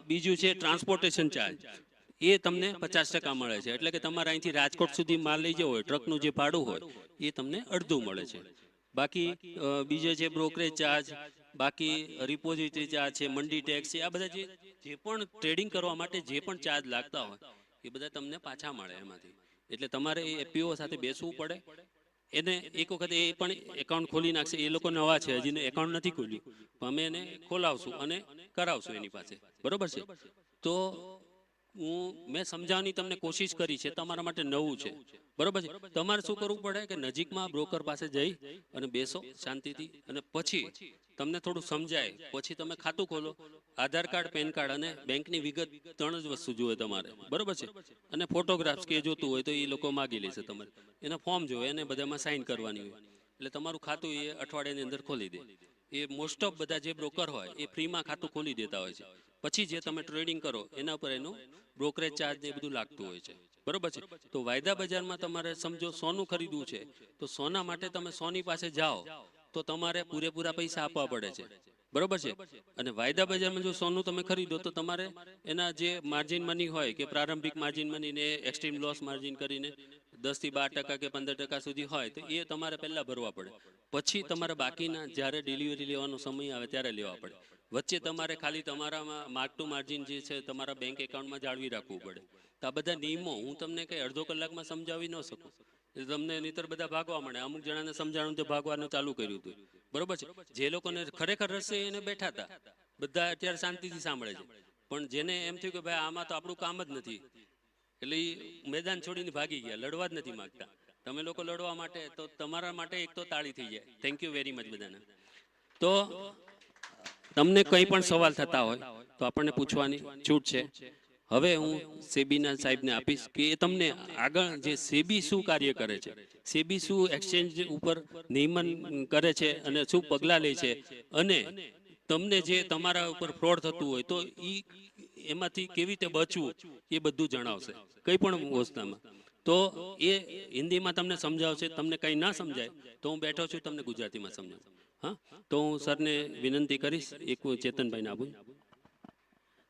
બીજું છે ટ્રાન્સપોર્ટેશન ચાર્જ, એ તમને 50% મળે છે, એટલે કે તમારે અહીંથી રાજકોટ સુધી માલ લઈ જવો હોય, ટ્રકનું જે ભાડું હોય એ તમને અડધું મળે છે. બાકી બીજો છે બ્રોકરેજ ચાર્જ, બાકી રિપોઝિટરી ચાર્જ છે, મંડી ટેક્સ છે, આ બધા જે પણ ટ્રેડિંગ કરવા માટે જે પણ ચાર્જ લાગતા હોય એ બધા તમને પાછા મળે એમાંથી. એટલે તમારે એ એફપીઓ સાથે બેસવું પડે. એને એક વખત એ પણ એકાઉન્ટ ખોલી નાખશે. એ લોકો નવા છે, હજી એકાઉન્ટ નથી ખોલ્યું, પણ અમે એને ખોલાવશું અને કરાવશું એની પાસે, બરોબર છે. તો મેં સમજાવવાની તમને કોશિશ કરી છે, તમારા માટે નવું છે, બરોબર છે. તમારે શું કરવું પડે કે નજીકમાં બ્રોકર પાસે જઈ અને બેસો શાંતિથી, અને પછી તમને થોડું સમજાય, પછી તમે ખાતું ખોલો. આધાર કાર્ડ, પેન કાર્ડ અને બેંકની વિગત 3 જ વસ્તુ જોઈએ તમારે, બરોબર છે. અને ફોટોગ્રાફ્સ કે જોતું હોય તો એ લોકો માગી લેશે તમારે. એના ફોર્મ જોઈએ એને બધામાં સાઇન કરવાની હોય, એટલે તમારું ખાતું એ અઠવાડિયાની અંદર ખોલી દે. એ મોસ્ટ ઓફ બધા જે બ્રોકર હોય એ ફ્રીમાં ખાતું ખોલી દેતા હોય છે. પછી જે તમે ટ્રેડિંગ કરો એના ઉપર એનું બ્રોકરેજ ચાર્જ ને એ બધું લાગતું હોય છે, બરોબર છે. તો વાયદા બજારમાં તમારે સમજો સોનું ખરીદવું છે, તો સોના માટે તમે સોની પાસે જાઓ તો તમારે પૂરેપૂરા પૈસા આપવા પડે છે, બરોબર છે. અને વાયદા બજારમાં જો સોનું તમે ખરીદો તો તમારે એના જે માર્જિન મની હોય કે પ્રારંભિક માર્જિન મની ને એક્સ્ટ્રીમ લોસ માર્જિન કરીને 10 થી 12% કે 15% સુધી હોય તો એ તમારે પહેલા ભરવા પડે. પછી તમારે બાકીના જ્યારે ડિલિવરી લેવાનો સમય આવે ત્યારે લેવા પડે. વચ્ચે તમારે ખાલી તમારામાં માર્ક ટુ માર્જિન જે છે તમારા બેંક એકાઉન્ટમાં જાળવી રાખવું પડે. તો આ બધા નિયમો હું તમને કઈ અડધો કલાકમાં સમજાવી ન શકું, તમને નહીતર બધા ભાગવા મળે. અમુક જણાને સમજાણું તો ભાગવાનું ચાલુ કર્યું હતું, બરોબર છે. જે લોકોને ખરેખર રસ છે એને બેઠા હતા, બધા અત્યારે શાંતિથી સાંભળે છે. પણ જેને એમ થયું કે ભાઈ આમાં તો આપણું કામ જ નથી, એટલે એ મેદાન છોડીને ભાગી ગયા, લડવા જ નથી માંગતા. તમે લોકો લડવા માટે, તો તમારા માટે એક તો તાળી થઈ જાય. થેન્ક યુ વેરી મચ બધાને. તો તમને કંઈ પણ સવાલ થતા હોય તો આપણને પૂછવાની છૂટ છે. હવે હું સેબીના સાહેબને આપીશ કે એ તમને આગળ જે સેબી શું કાર્ય કરે છે, સેબી શું એક્સચેન્જ ઉપર નિયમન કરે છે અને શું પગલાં લે છે, અને તમને જે તમારા ઉપર ફ્રોડ થતું હોય તો એમાંથી કેવી રીતે બચવું એ બધું જણાવશે કંઈ પણ વસ્તુમાં. તો એ હિન્દીમાં તમને સમજાવશે. તમને કંઈ ના સમજાય તો હું બેઠો છું, તમને ગુજરાતીમાં સમજાવું. હા, તો હું સરને વિનંતી કરીશ, એક ચેતનભાઈને આપું.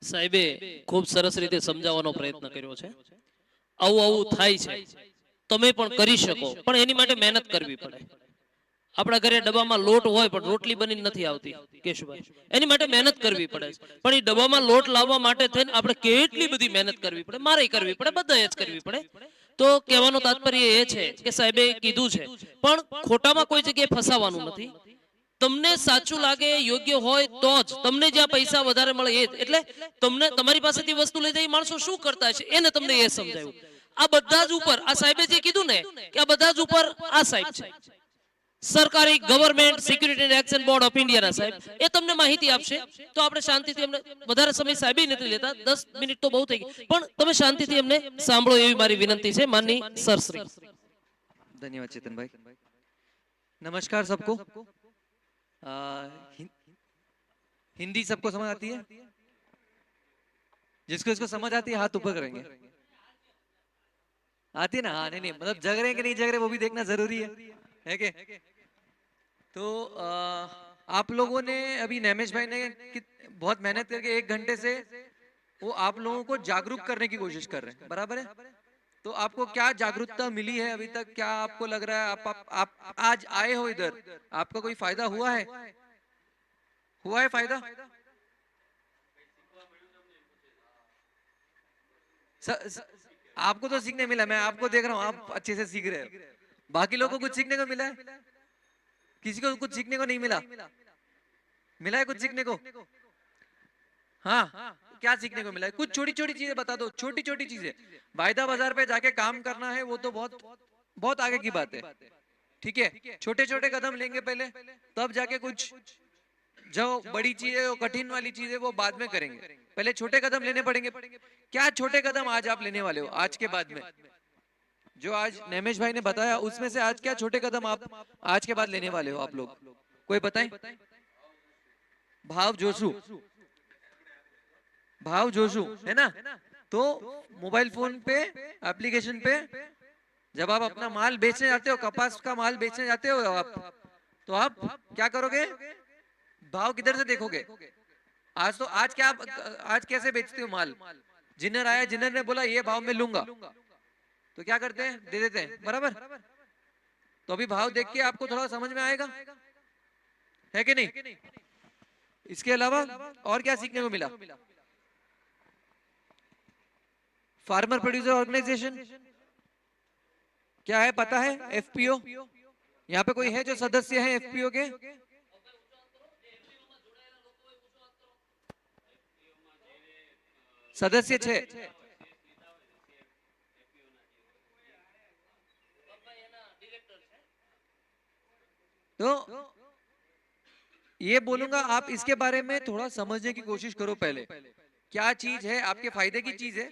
સાહેબે ખૂબ સરસ રીતે સમજાવવાનો પ્રયત્ન કર્યો છે. આવું આવું થાય છે, તમે પણ કરી શકો, પણ એની માટે મહેનત કરવી પડે. આપણા ઘરે ડબ્બામાં લોટ હોય પણ રોટલી બનીને નથી આવતી કેશુભાઈ, એની માટે મહેનત કરવી પડે. પણ એ ડબ્બામાં લોટ લાવવા માટે થઈને આપણે કેટલી બધી મહેનત કરવી પડે, મારે કરવી પડે, બધાએ જ કરવી પડે. તો કહેવાનો તાત્પર્ય એ છે કે સાહેબે કીધું છે, પણ ખોટામાં કોઈ જગ્યાએ ફસાવાનું નથી. તમને સાચું લાગે, યોગ્ય હોય તો જ તમને જ્યાં પૈસા વધારે મળે એ જ. એટલે તમને તમારી પાસેથી વસ્તુ લઈ જાય માણસો શું કરતા છે એને તમને એ સમજાયું. આ બધા જ ઉપર આ સાહેબે જે કીધું ને કે આ બધા જ ઉપર આ સાહેબ છે, સરકારી government security and action board of ઇન્ડિયાના સાહેબ, એ તમને માહિતી આપશે. તો આપણે શાંતિથી એમને વધારે સમય સાહેબે નથી લેતા, 10 મિનિટ તો બહુ થઈ ગઈ, પણ તમે શાંતિથી એમને સાંભળો એવી મારી વિનંતી છે માનની સરશ્રી. धन्यवाद चेतन भाई। नमस्कार सबको। हिंदी सबको समझ आती है? जिसको इसको समझ आती है हाथ ऊपर करेंगे। आती है ना? हाँ, नहीं नहीं, मतलब जग रहे हैं कि नहीं जग रहे वो भी देखना जरूरी है के? तो आप लोगों ने अभी नैमेश भाई ने बहुत मेहनत करके 1 घंटे से वो आप लोगों को जागरूक करने की कोशिश कर रहे हैं, बराबर है? तो आपको क्या जागरूकता मिली है अभी तक? क्या आपको लग रहा है आप आज आए हो इधर, आपका कोई फायदा हुआ है? हुआ है फायदा? आपको तो सीखने मिला, मैं आपको देख रहा हूं आप अच्छे से सीख रहे हो, बाकी लोगों को कुछ सीखने को मिला है? किसी को कुछ सीखने को नहीं मिला? मिला है कुछ सीखने को? हाँ, क्या सीखने को मिला है? कुछ छोटी छोटी चीजें बता दो, छोटी छोटी चीजें। वायदा बाजार पे जाके काम करना है वो तो बहुत बहुत आगे की बात है, ठीक है। छोटे छोटे कदम लेंगे पहले, तब जाके कुछ जो बड़ी चीज है, वो कठिन वाली चीज है, वो बाद में करेंगे। पहले छोटे कदम लेने पड़ेंगे। क्या छोटे कदम आज आप लेने वाले हो आज के बाद में? जो आज नेमेश भाई ने बताया उसमें से आज क्या छोटे कदम आप आज के बाद लेने वाले हो आप लोग? कोई बताएं? भाव जोशु, भाव जोशु है ना? तो मोबाइल फोन पे एप्लीकेशन पे जब आप अपना माल बेचने जाते हो, कपास का माल बेचने जाते हो आप, तो आप क्या करोगे? भाव किधर से देखोगे? आज तो आज क्या आज कैसे बेचते हो माल? जिन्नर आया, जिन्नर ने बोला ये भाव में लूंगा, तो क्या करते हैं? दे देते हैं, बराबर। तो अभी भाव देख के आपको थोड़ा समझ में आएगा, है कि नहीं? इसके अलावा और क्या सीखने को मिला? फार्मर प्रोड्यूसर ऑर्गेनाइजेशन क्या है पता है? एफपीओ। यहाँ पे कोई है जो सदस्य है एफपीओ के? सदस्य छे। तो ये बोलूंगा, आप इसके बारे में थोड़ा समझने की कोशिश करो पहले। क्या चीज है, आपके फायदे की चीज है,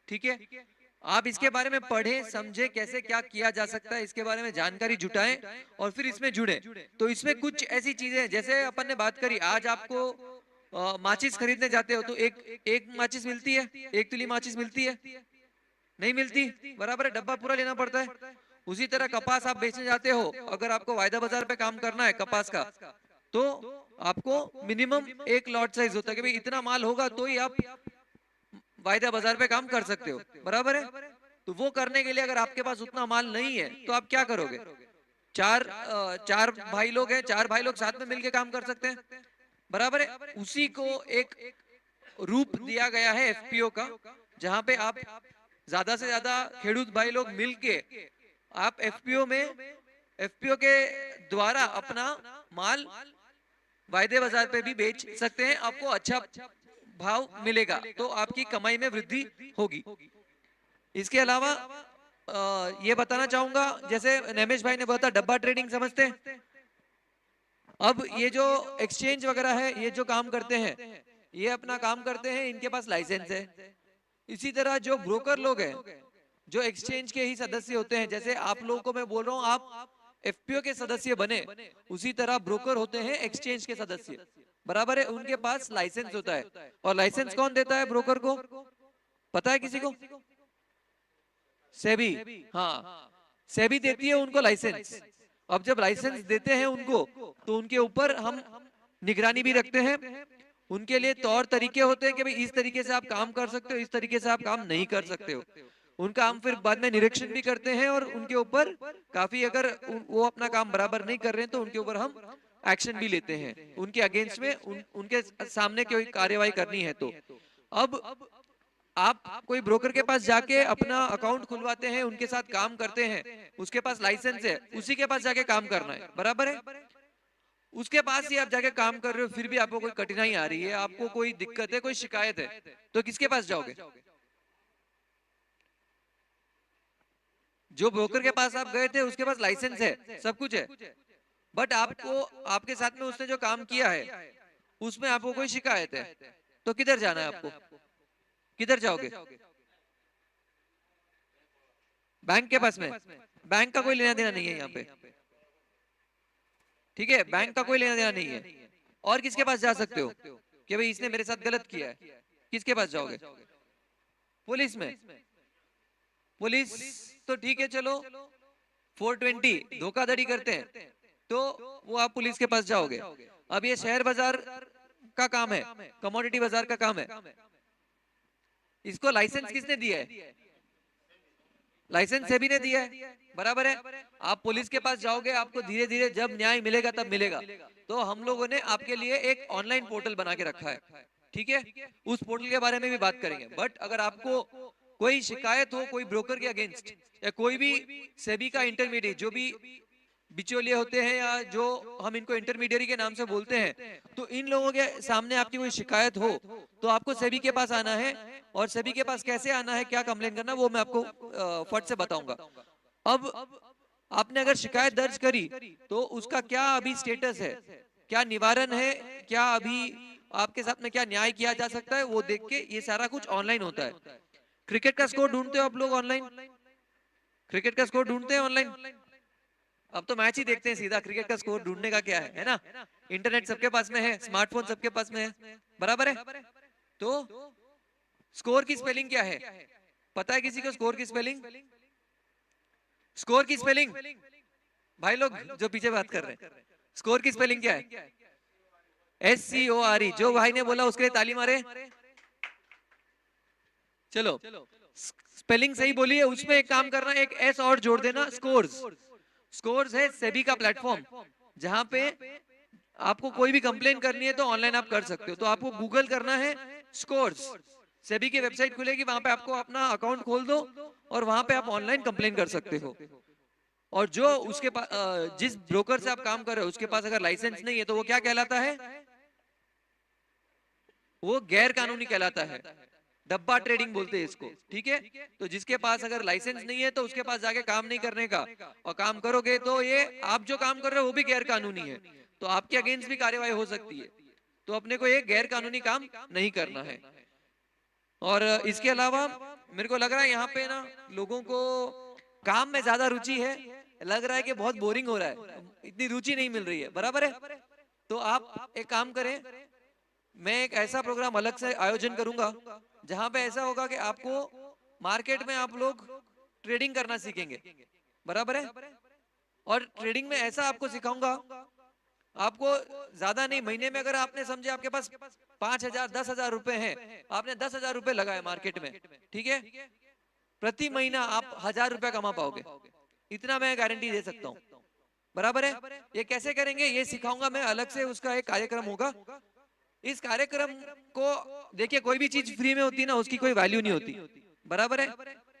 ठीक है। आप इसके बारे में पढ़ें, समझें कैसे क्या किया जा सकता है, इसके बारे में जानकारी जुटाएं और फिर इसमें जुड़े। तो इसमें कुछ ऐसी चीजें हैं, जैसे अपन ने बात करी, आज आपको माचिस खरीदने जाते हो तो एक माचिस मिलती है, एक तुली माचिस मिलती है? नहीं मिलती, बराबर है, डब्बा पूरा लेना पड़ता है। उसी तरह कपास आप बेचने जाते हो, अगर आपको वायदा बाजार पे काम करना है कपास का, तो आपको मिनिमम एक लॉट साइज होता है कि भाई इतना माल होगा तो ही आप वायदा बाजार पे काम कर सकते हो, बराबर है। तो वो करने के लिए अगर आपके पास उतना माल नहीं है तो आप क्या करोगे? चार भाई लोग हैं, चार भाई लोग साथ में मिलके काम कर सकते हैं, बराबर है। उसी को एक रूप दिया गया है एफपीओ का, जहां पे आप ज्यादा से ज्यादा खेडूत भाई लोग मिलके आप एफपीओ में, एफपीओ के द्वारा अपना माल वायदे बाजार पे भी बेच सकते हैं, आपको अच्छा भाव मिलेगा, तो आपकी कमाई में वृद्धि होगी। इसके अलावा ये बताना चाहूंगा, जैसे नेमेश भाई ने बताया डब्बा ट्रेडिंग समझते हैं। अब ये जो एक्सचेंज वगैरह है, ये जो काम करते हैं, ये अपना काम करते हैं, इनके पास लाइसेंस है। इसी तरह जो ब्रोकर लोग हैं, जो एक्सचेंज के ही सदस्य होते हैं, जैसे आप लोगों को मैं बोल रहा हूँ आप एफपीओ के सदस्य बने, उसी तरह ब्रोकर होते हैं एक्सचेंज के सदस्य, बराबर है। उनके पास लाइसेंस होता है, और लाइसेंस कौन देता है ब्रोकर को? पता है किसी को? सेबी, हाँ, सेबी देती है उनको लाइसेंस। अब जब लाइसेंस देते हैं उनको, तो उनके ऊपर हम निगरानी भी रखते हैं। उनके लिए तौर तरीके होते हैं कि भाई इस तरीके से आप काम कर सकते हो, इस तरीके से आप काम नहीं कर सकते हो। उनका हम फिर बाद में निरीक्षण भी करते हैं, और उनके ऊपर काफी, अगर वो अपना काम बराबर नहीं कर रहे हैं तो उनके ऊपर हम एक्शन भी लेते हैं, उनके अगेंस्ट में उनके सामने कोई कार्यवाही करनी है तो। अब आप कोई ब्रोकर के पास जाके अपना अकाउंट खुलवाते हैं, उनके साथ काम करते हैं, उसके पास लाइसेंस है, उसी के पास जाके काम करना है, बराबर है। उसके पास ही आप जाके काम कर रहे हो, फिर भी आपको कोई कठिनाई आ रही है, आपको कोई दिक्कत है, कोई शिकायत है, तो किसके पास जाओगे? जो ब्रोकर के पास आप गए थे उसके पास लाइसेंस है, सब कुछ है, बट आपको, आपके साथ में उसने जो काम किया है उसमें आपको कोई शिकायत है, तो किधर जाना है आपको? किधर जाओगे? बैंक के पास में? बैंक का कोई लेना देना नहीं है यहाँ पे, ठीक है, बैंक का कोई लेना देना नहीं है। और किसके पास जा सकते हो कि भाई इसने मेरे साथ गलत किया है? किसके पास जाओगे? पुलिस में? पुलिस तो ठीक है, चलो 420 धोखाधड़ी करते हैं तो वो आप पुलिस के पास जाओगे। अब ये शेयर बाजार का काम है, कमोडिटी बाजार का काम है, इसको लाइसेंस किसने दिया है? लाइसेंस सेबी ने दिया है, बराबर है। आप पुलिस के पास जाओगे, आपको धीरे धीरे जब न्याय मिलेगा तब मिलेगा। तो हम लोगों ने आपके लिए एक ऑनलाइन पोर्टल बना के रखा है, ठीक है, उस पोर्टल के बारे में भी बात करेंगे। बट अगर आपको कोई शिकायत हो कोई ब्रोकर के अगेंस्ट, या कोई भी सेबी का इंटरमीडिएट जो भी बिचौलिए होते हैं या जो हम इनको इंटरमीडियरी के नाम से बोलते हैं, तो इन लोगों के सामने आपकी कोई शिकायत हो तो आपको सेबी के पास आना है, और सेबी के पास कैसे आना है, क्या कंप्लेन करना, वो मैं आपको फट से बताऊंगा। अब आपने अगर शिकायत दर्ज करी तो उसका क्या अभी स्टेटस है, क्या निवारण है, क्या अभी आपके साथ में क्या न्याय किया जा सकता है, वो देख के ये सारा कुछ ऑनलाइन होता है। क्रिकेट का स्कोर ढूंढते हो आप लोग ऑनलाइन? क्रिकेट का स्कोर ढूंढते हैं ऑनलाइन? अब तो मैच ही देखते हैं सीधा, क्रिकेट का स्कोर ढूंढने का क्या है ना? इंटरनेट सबके पास में है, स्मार्टफोन सबके पास में है, बराबर है? तो स्कोर की स्पेलिंग क्या है, पता है किसी को स्कोर की स्पेलिंग? स्कोर की स्पेलिंग भाई लोग जो पीछे बात कर रहे हैं, स्कोर की स्पेलिंग क्या है? SCORE। जो भाई ने बोला उसके लिए ताली मारे। चलो, स्पेलिंग सही बोली है, उसमें एक काम करना, एक S और जोड़ देना, स्कोर्स। स्कोर्स है सेबी का प्लेटफॉर्म, जहां पे आपको कोई भी कंप्लेन करनी है तो ऑनलाइन आप कर सकते हो। तो आपको गूगल करना है स्कोर्स, सेबी की वेबसाइट खुलेगी, वहां पे आपको अपना अकाउंट खोल दो और वहां पे आप ऑनलाइन कंप्लेन कर सकते हो। और जो उसके पास जिस ब्रोकर से आप काम कर रहे हो उसके पास अगर लाइसेंस नहीं है तो वो क्या कहलाता है? वो गैर कानूनी कहलाता है, डब्बा ट्रेडिंग बोलते हैं इसको, ठीक है? तो जिसके पास अगर लाइसेंस नहीं है तो उसके पास जाके काम नहीं करने का, और काम करोगे तो ये आप जो काम कर रहे हो वो भी गैर कानूनी है, तो आपके अगेंस्ट भी कार्यवाही हो सकती है। तो अपने को ये गैर कानूनी काम नहीं करना है। और इसके अलावा मेरे को लग रहा है यहाँ पे ना लोगों को काम में ज्यादा रुचि है, लग रहा है कि बहुत बोरिंग हो रहा है, इतनी रुचि नहीं मिल रही है, बराबर है? तो आप एक काम करें, मैं एक ऐसा प्रोग्राम अलग से आयोजन करूंगा जहां पे ऐसा होगा कि आपको मार्केट में आप लोग ट्रेडिंग करना सीखेंगे, बराबर है? और ट्रेडिंग में ऐसा आपको सिखाऊंगा, आपको ज्यादा नहीं, महीने में अगर आपने समझे आपके पास 5,000 10,000 रुपए हैं, आपने 10,000 रुपए लगाए मार्केट में, ठीक है? प्रति महीना आप 1,000 रुपया कमा पाओगे, इतना मैं गारंटी दे सकता हूँ, बराबर है? ये कैसे करेंगे ये सिखाऊंगा मैं, अलग से उसका एक कार्यक्रम होगा। इस कार्यक्रम को देखिए, कोई भी चीज फ्री में होती है ना उसकी कोई वैल्यू नहीं होती, बराबर है?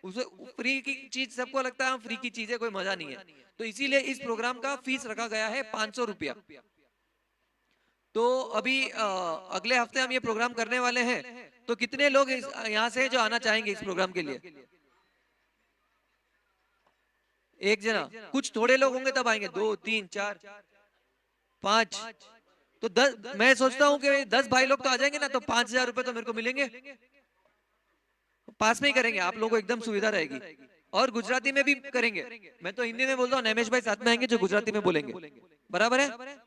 उसे फ्री की चीज सबको लगता है फ्री की चीज है, कोई मजा नहीं है, तो इसीलिए इस प्रोग्राम का फीस रखा गया है 500 रुपया। तो अभी अगले हफ्ते हम ये प्रोग्राम करने वाले हैं, तो कितने लोग यहाँ से जो आना चाहेंगे इस प्रोग्राम के लिए? एक जना, कुछ थोड़े लोग होंगे तब आएंगे, 2 3 4 5, तो 10, मैं सोचता हूँ कि 10 भाई लोग तो आ जाएंगे ना, तो 5,000 रुपए तो मेरे को मिलेंगे, पास में ही करेंगे, आप लोगों को एकदम सुविधा रहेगी। और गुजराती में भी करेंगे, मैं तो हिंदी में बोलता हूँ, नैमेश भाई साथ में आएंगे जो गुजराती में बोलेंगे, बराबर है?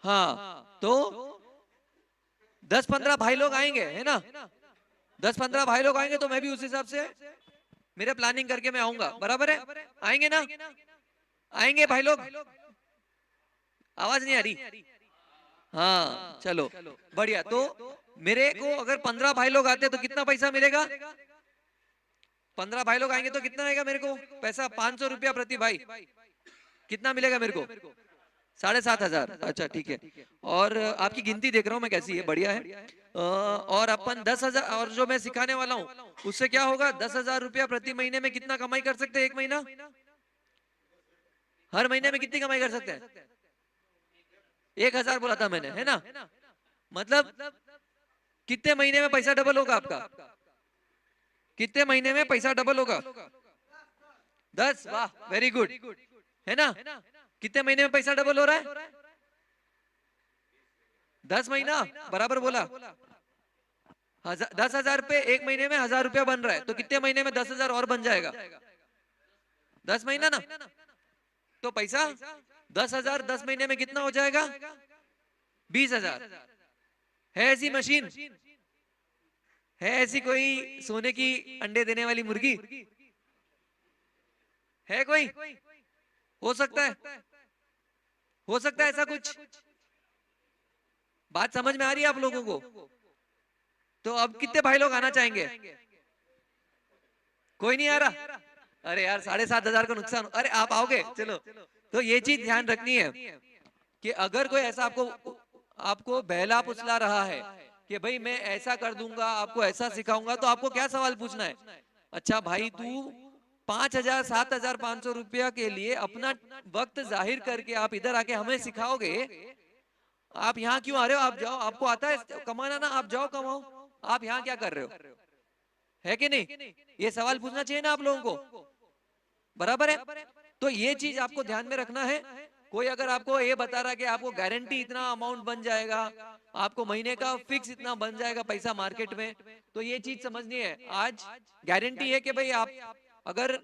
हाँ, तो 10-15 भाई लोग आएंगे, है ना? 10-15 भाई लोग आएंगे तो मैं भी उस हिसाब से मेरा प्लानिंग करके मैं आऊंगा, बराबर है? आएंगे ना? आएंगे भाई लोग? आवाज नहीं आ रही? हाँ चलो बढ़िया। तो मेरे को अगर 15 भाई लोग आते हैं तो कितना पैसा मिलेगा? 15 भाई लोग आएंगे तो कितना आएगा मेरे को पैसा? 500 रुपया प्रति भाई। कितना मिलेगा मेरे को? 7,500। अच्छा ठीक है। और आपकी गिनती देख रहा हूँ मैं कैसी है, बढ़िया है। और अपन 10,000, और जो मैं सिखाने वाला हूँ उससे क्या होगा? 10,000 रुपया प्रति महीने में कितना कमाई कर सकते हैं? एक महीना, हर महीने में कितनी कमाई कर सकते हैं? 1,000 बोला था मैंने, है ना? मतलब कितने महीने में पैसा डबल होगा आपका? कितने महीने में पैसा डबल होगा? 10। वाह, वेरी गुड, है ना? कितने महीने में पैसा डबल हो रहा है? 10 महीना, बराबर बोला। 10,000 पे एक महीने में 1,000 रुपया बन रहा है, तो कितने महीने में 10,000 और बन जाएगा? 10 महीना ना, तो पैसा 10,000 10 महीने में कितना हो जाएगा? 20,000। है ऐसी मशीन? है ऐसी कोई सोने की अंडे देने वाली मुर्गी? है कोई? हो सकता है, हो सकता है ऐसा कुछ? बात समझ में आ रही है आप लोगों को? तो अब कितने भाई लोग आना चाहेंगे? कोई नहीं आ रहा? अरे यार 7,500 का नुकसान। अरे आप आओगे, चलो। तो ये चीज ध्यान रखनी है कि अगर कोई ऐसा आपको बहला फुसला रहा है कि भाई मैं ऐसा कर दूंगा, आपको ऐसा सिखाऊंगा, तो आपको क्या सवाल पूछना है? अच्छा भाई तू 5,000 7,500 रुपया के लिए अपना वक्त जाहिर करके आप इधर आके हमें सिखाओगे? आप यहाँ क्यों आ रहे हो? आप जाओ, आपको आता है कमाना ना, आप जाओ कमाओ, आप यहाँ क्या कर रहे हो? है कि नहीं? ये सवाल पूछना चाहिए ना आप लोगों को, बराबर है? तो ये चीज आपको ध्यान में रखना है। कोई अगर आपको ये बता रहा है कि आपको गारंटी इतना अमाउंट बन जाएगा, आपको महीने का फिक्स इतना बन जाएगा पैसा मार्केट में, तो ये चीज समझनी है। आज गारंटी है कि भाई आप अगर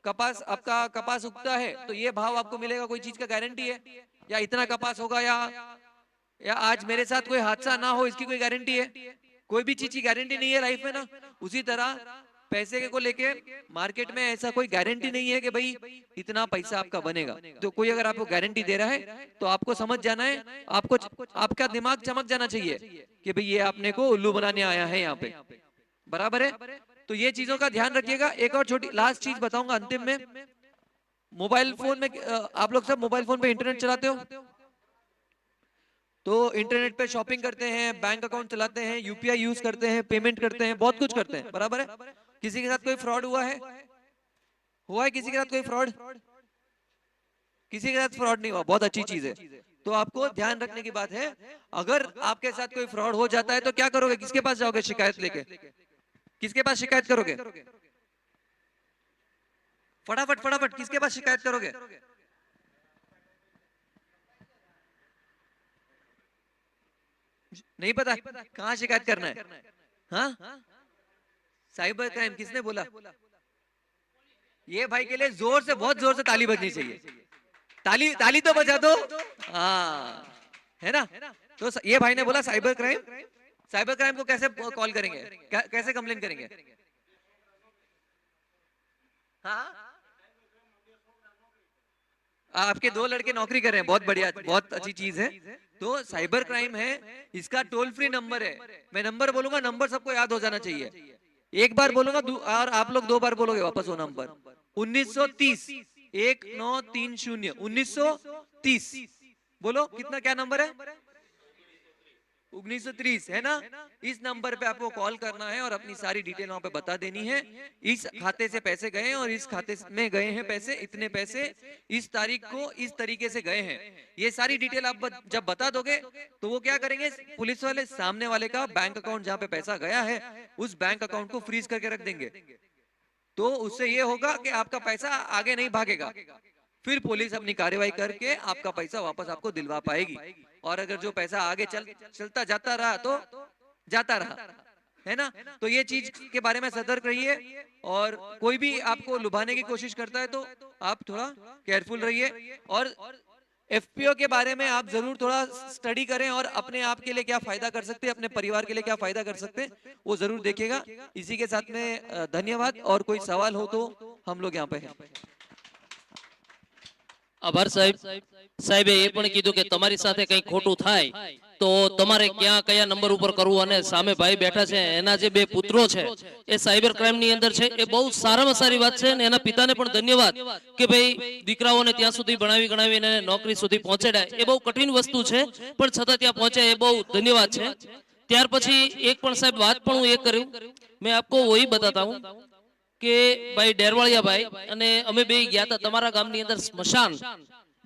कपास, आपका कपास उगता है तो ये भाव आपको मिलेगा, कोई चीज का गारंटी है? या इतना कपास होगा, या आज मेरे साथ कोई हादसा ना हो, इसकी कोई गारंटी है? कोई भी चीज की गारंटी नहीं है लाइफ में ना। उसी तरह पैसे को लेके मार्केट में ऐसा कोई गारंटी नहीं है कि भाई इतना पैसा आपका बनेगा। तो कोई अगर आपको गारंटी दे रहा है तो आपको समझ जाना है, आपको आपका दिमाग चमक जाना चाहिए कि भाई ये आपने को उल्लू बनाने आया है यहाँ पे, बराबर है? तो ये चीजों का ध्यान रखिएगा। एक और छोटी लास्ट चीज बताऊंगा अंतिम में। मोबाइल फोन में आप लोग सब मोबाइल फोन पे इंटरनेट चलाते हो, तो इंटरनेट पे शॉपिंग करते हैं, बैंक अकाउंट चलाते हैं, यूपीआई यूज करते हैं, पेमेंट करते हैं, बहुत कुछ करते हैं, बराबर है? किसी के साथ कोई फ्रॉड हुआ है? हुआ है किसी के साथ कोई फ्रॉड? किसी के साथ फ्रॉड नहीं हुआ, बहुत अच्छी चीज है। तो आपको ध्यान रखने की बात है, अगर आपके साथ कोई फ्रॉड हो जाता है तो क्या करोगे? किसके पास जाओगे शिकायत लेके? किसके पास शिकायत करोगे? फटाफट फटाफट, किसके पास शिकायत करोगे? नहीं पता कहाँ शिकायत करना है? हाँ, साइबर क्राइम। किसने बोला? ये भाई के लिए जोर से, बहुत जोर से ताली बजनी चाहिए। ताली ताली तो बजा दो, हाँ, है ना? तो ये भाई ने बोला साइबर क्राइम। साइबर क्राइम को कैसे कॉल करेंगे, कैसे कंप्लेन करेंगे? हाँ, आपके 2 लड़के नौकरी कर रहे हैं, बहुत बढ़िया, बहुत अच्छी चीज है। तो साइबर क्राइम है, इसका टोल फ्री नंबर है। मैं नंबर बोलूंगा, नंबर सबको याद हो जाना चाहिए। एक बार बोलूंगा और आप लोग 2 बार बोलोगे वापस वो नंबर। 1930 1930 1930। बोलो कितना, क्या नंबर है? 1930 है ना? इस नंबर पे आपको कॉल करना है और अपनी सारी डिटेल वहां पे बता देनी है। इस खाते से पैसे गए हैं और इस खाते में गए हैं पैसे, इतने पैसे इस तारीख को इस तरीके से गए हैं। ये सारी डिटेल आप जब बता दोगे तो वो क्या करेंगे, पुलिस वाले सामने वाले का बैंक अकाउंट जहाँ पे पैसा गया है उस बैंक अकाउंट को फ्रीज करके रख देंगे। तो उससे ये होगा कि आपका पैसा आगे नहीं भागेगा, फिर पुलिस अपनी कार्रवाई करके आपका पैसा वापस आपको दिलवा पाएगी। और अगर जो पैसा आगे चलता जाता रहा तो जाता रहा, है ना? तो ये चीज के बारे में सतर्क रहिए, और कोई भी आपको लुभाने की कोशिश करता है तो आप थोड़ा केयरफुल रहिए। और एफपीओ के बारे में आप जरूर थोड़ा स्टडी करें, और अपने आप के लिए क्या फायदा कर सकते हैं, अपने परिवार के लिए क्या फायदा कर सकते हैं, वो जरूर देखिएगा। इसी के साथ में धन्यवाद, और कोई सवाल हो तो हम लोग यहाँ पे हैं। આભાર સાહેબ. સાહેબે એ પણ કીધું કે તમારી સાથે કંઈ ખોટું થાય તો તમારે ક્યાં કયા નંબર ઉપર કરવું, અને સામે ભાઈ બેઠા છે એના જે 2 પુત્રો છે એ સાયબર ક્રાઇમ ની અંદર છે, એ બહુ સારામાં સારી વાત છે. અને એના પિતાને પણ ધન્યવાદ કે ભાઈ દીકરાઓને ત્યાં સુધી ભણાવી ગણાવીને નોકરી સુધી પહોંચાડ્યા. એ બહુ કઠિન વસ્તુ છે, પણ છતાં ત્યાં પહોંચ્યા, એ બહુ ધન્યવાદ છે. ત્યાર પછી એક પણ સાહેબ વાત પણ હું એ કર્યું, मैं आपको वही बताता हूँ કે ભાઈ ડેરવાળિયા ભાઈ અને અમે બે ગયા હતા તમારા ગામની અંદર સ્મશાન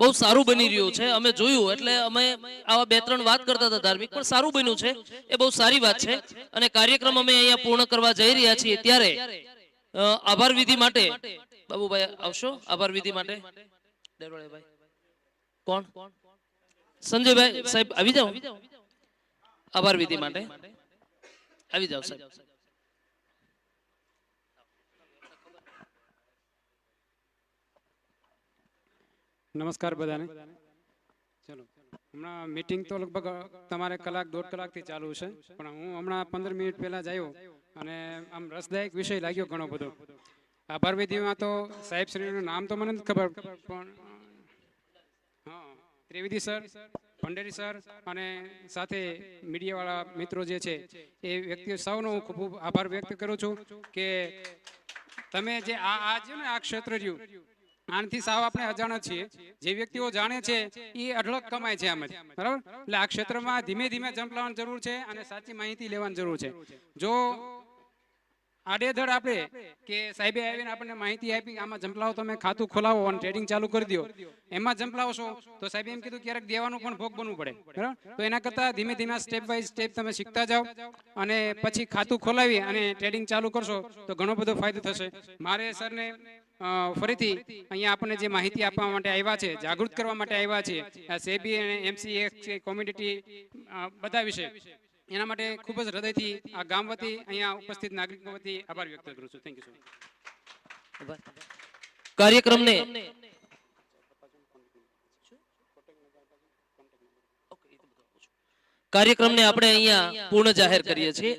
બહુ સારું બની રહ્યું છે. અમે જોયું એટલે અમે આવા 2-3 વાત કરતા હતા ધાર્મિક, પણ સારું બન્યું છે, એ બહુ સારી વાત છે. અને કાર્યક્રમ અમે અહીંયા પૂર્ણ કરવા જઈ રહ્યા છીએ ત્યારે આભાર વિધિ માટે બાબુભાઈ આવશો? આભાર વિધિ માટે ડેરવાળિયા ભાઈ કોણ? સંજયભાઈ સાહેબ આવી જાઓ આભાર વિધિ માટે, આવી જાઓ સાહેબ. નમસ્કાર બધાને. ચલો, હમણાં મીટિંગ તો લગભગ તમારે 1-1.5 કલાકથી ચાલુ છે, પણ હું હમણાં 15 મિનિટ પહેલા જ આવ્યો અને આમ રસદાયક વિષય લાગ્યો ઘણો બધો. આભાર વિધિમાં તો સાહેબશ્રીનું નામ તો મને નથી ખબર, પણ હા, ત્રિવેદી સર, ભંડેરી સર અને સાથે મીડિયાવાળા મિત્રો જે છે એ વ્યક્તિઓ સૌનો હું ખૂબ આભાર વ્યક્ત કરું છું કે તમે જે આ છે ને આ ક્ષેત્ર રહ્યું આનાથી સાવ આપણે અજાણ છીએ. જે વ્યક્તિઓ જાણે છે એ અઢળક કમાય છે આમાંથી, બરાબર? એટલે આ ક્ષેત્રમાં ધીમે ધીમે જંપ લાવવાની જરૂર છે અને સાચી માહિતી લેવાની જરૂર છે. જો આડેધડ આપણે કે સાહેબે આવીને આપણને માહિતી આપી આમાં જંપલાવો તમે ખાતું ખોલાવો અને ટ્રેડિંગ ચાલુ કરી દો, એમાં જંપલાવશો તો સાહેબે એમ કીધું ક્યારેક દેવાનું પણ ભોગ બનવું પડે, બરાબર? તો એના કરતાં ધીમે ધીમે સ્ટેપ બાય સ્ટેપ તમે શીખતા જાઓ અને પછી ખાતું ખોલાવી અને ટ્રેડિંગ ચાલુ કરશો તો ઘણો બધો ફાયદો થશે. મારે સરને ફરીથી અહીંયા આપણને જે માહિતી આપવા માટે આવ્યા છે, જાગૃત કરવા માટે આવ્યા છે, સેબી અને એમસીએક્સ કોમ્યુનિટી બધા વિશે, એના માટે ખૂબ જ હૃદયથી આ ગામ વતી અહીંયા ઉપસ્થિત નાગરિકો વતી આભાર વ્યક્ત કરું છું. Thank you so much. કાર્યક્રમને કાર્યક્રમને આપણે અહીંયા પૂર્ણ જાહેર કરીએ છીએ.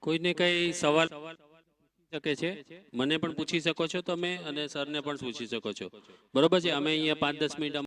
કોઈને કઈ સવાલ શકે છે, મને પણ પૂછી શકો છો તમે અને સરને પણ પૂછી શકો છો, બરોબર છે? અમે અહીંયા 5-10 મિનિટ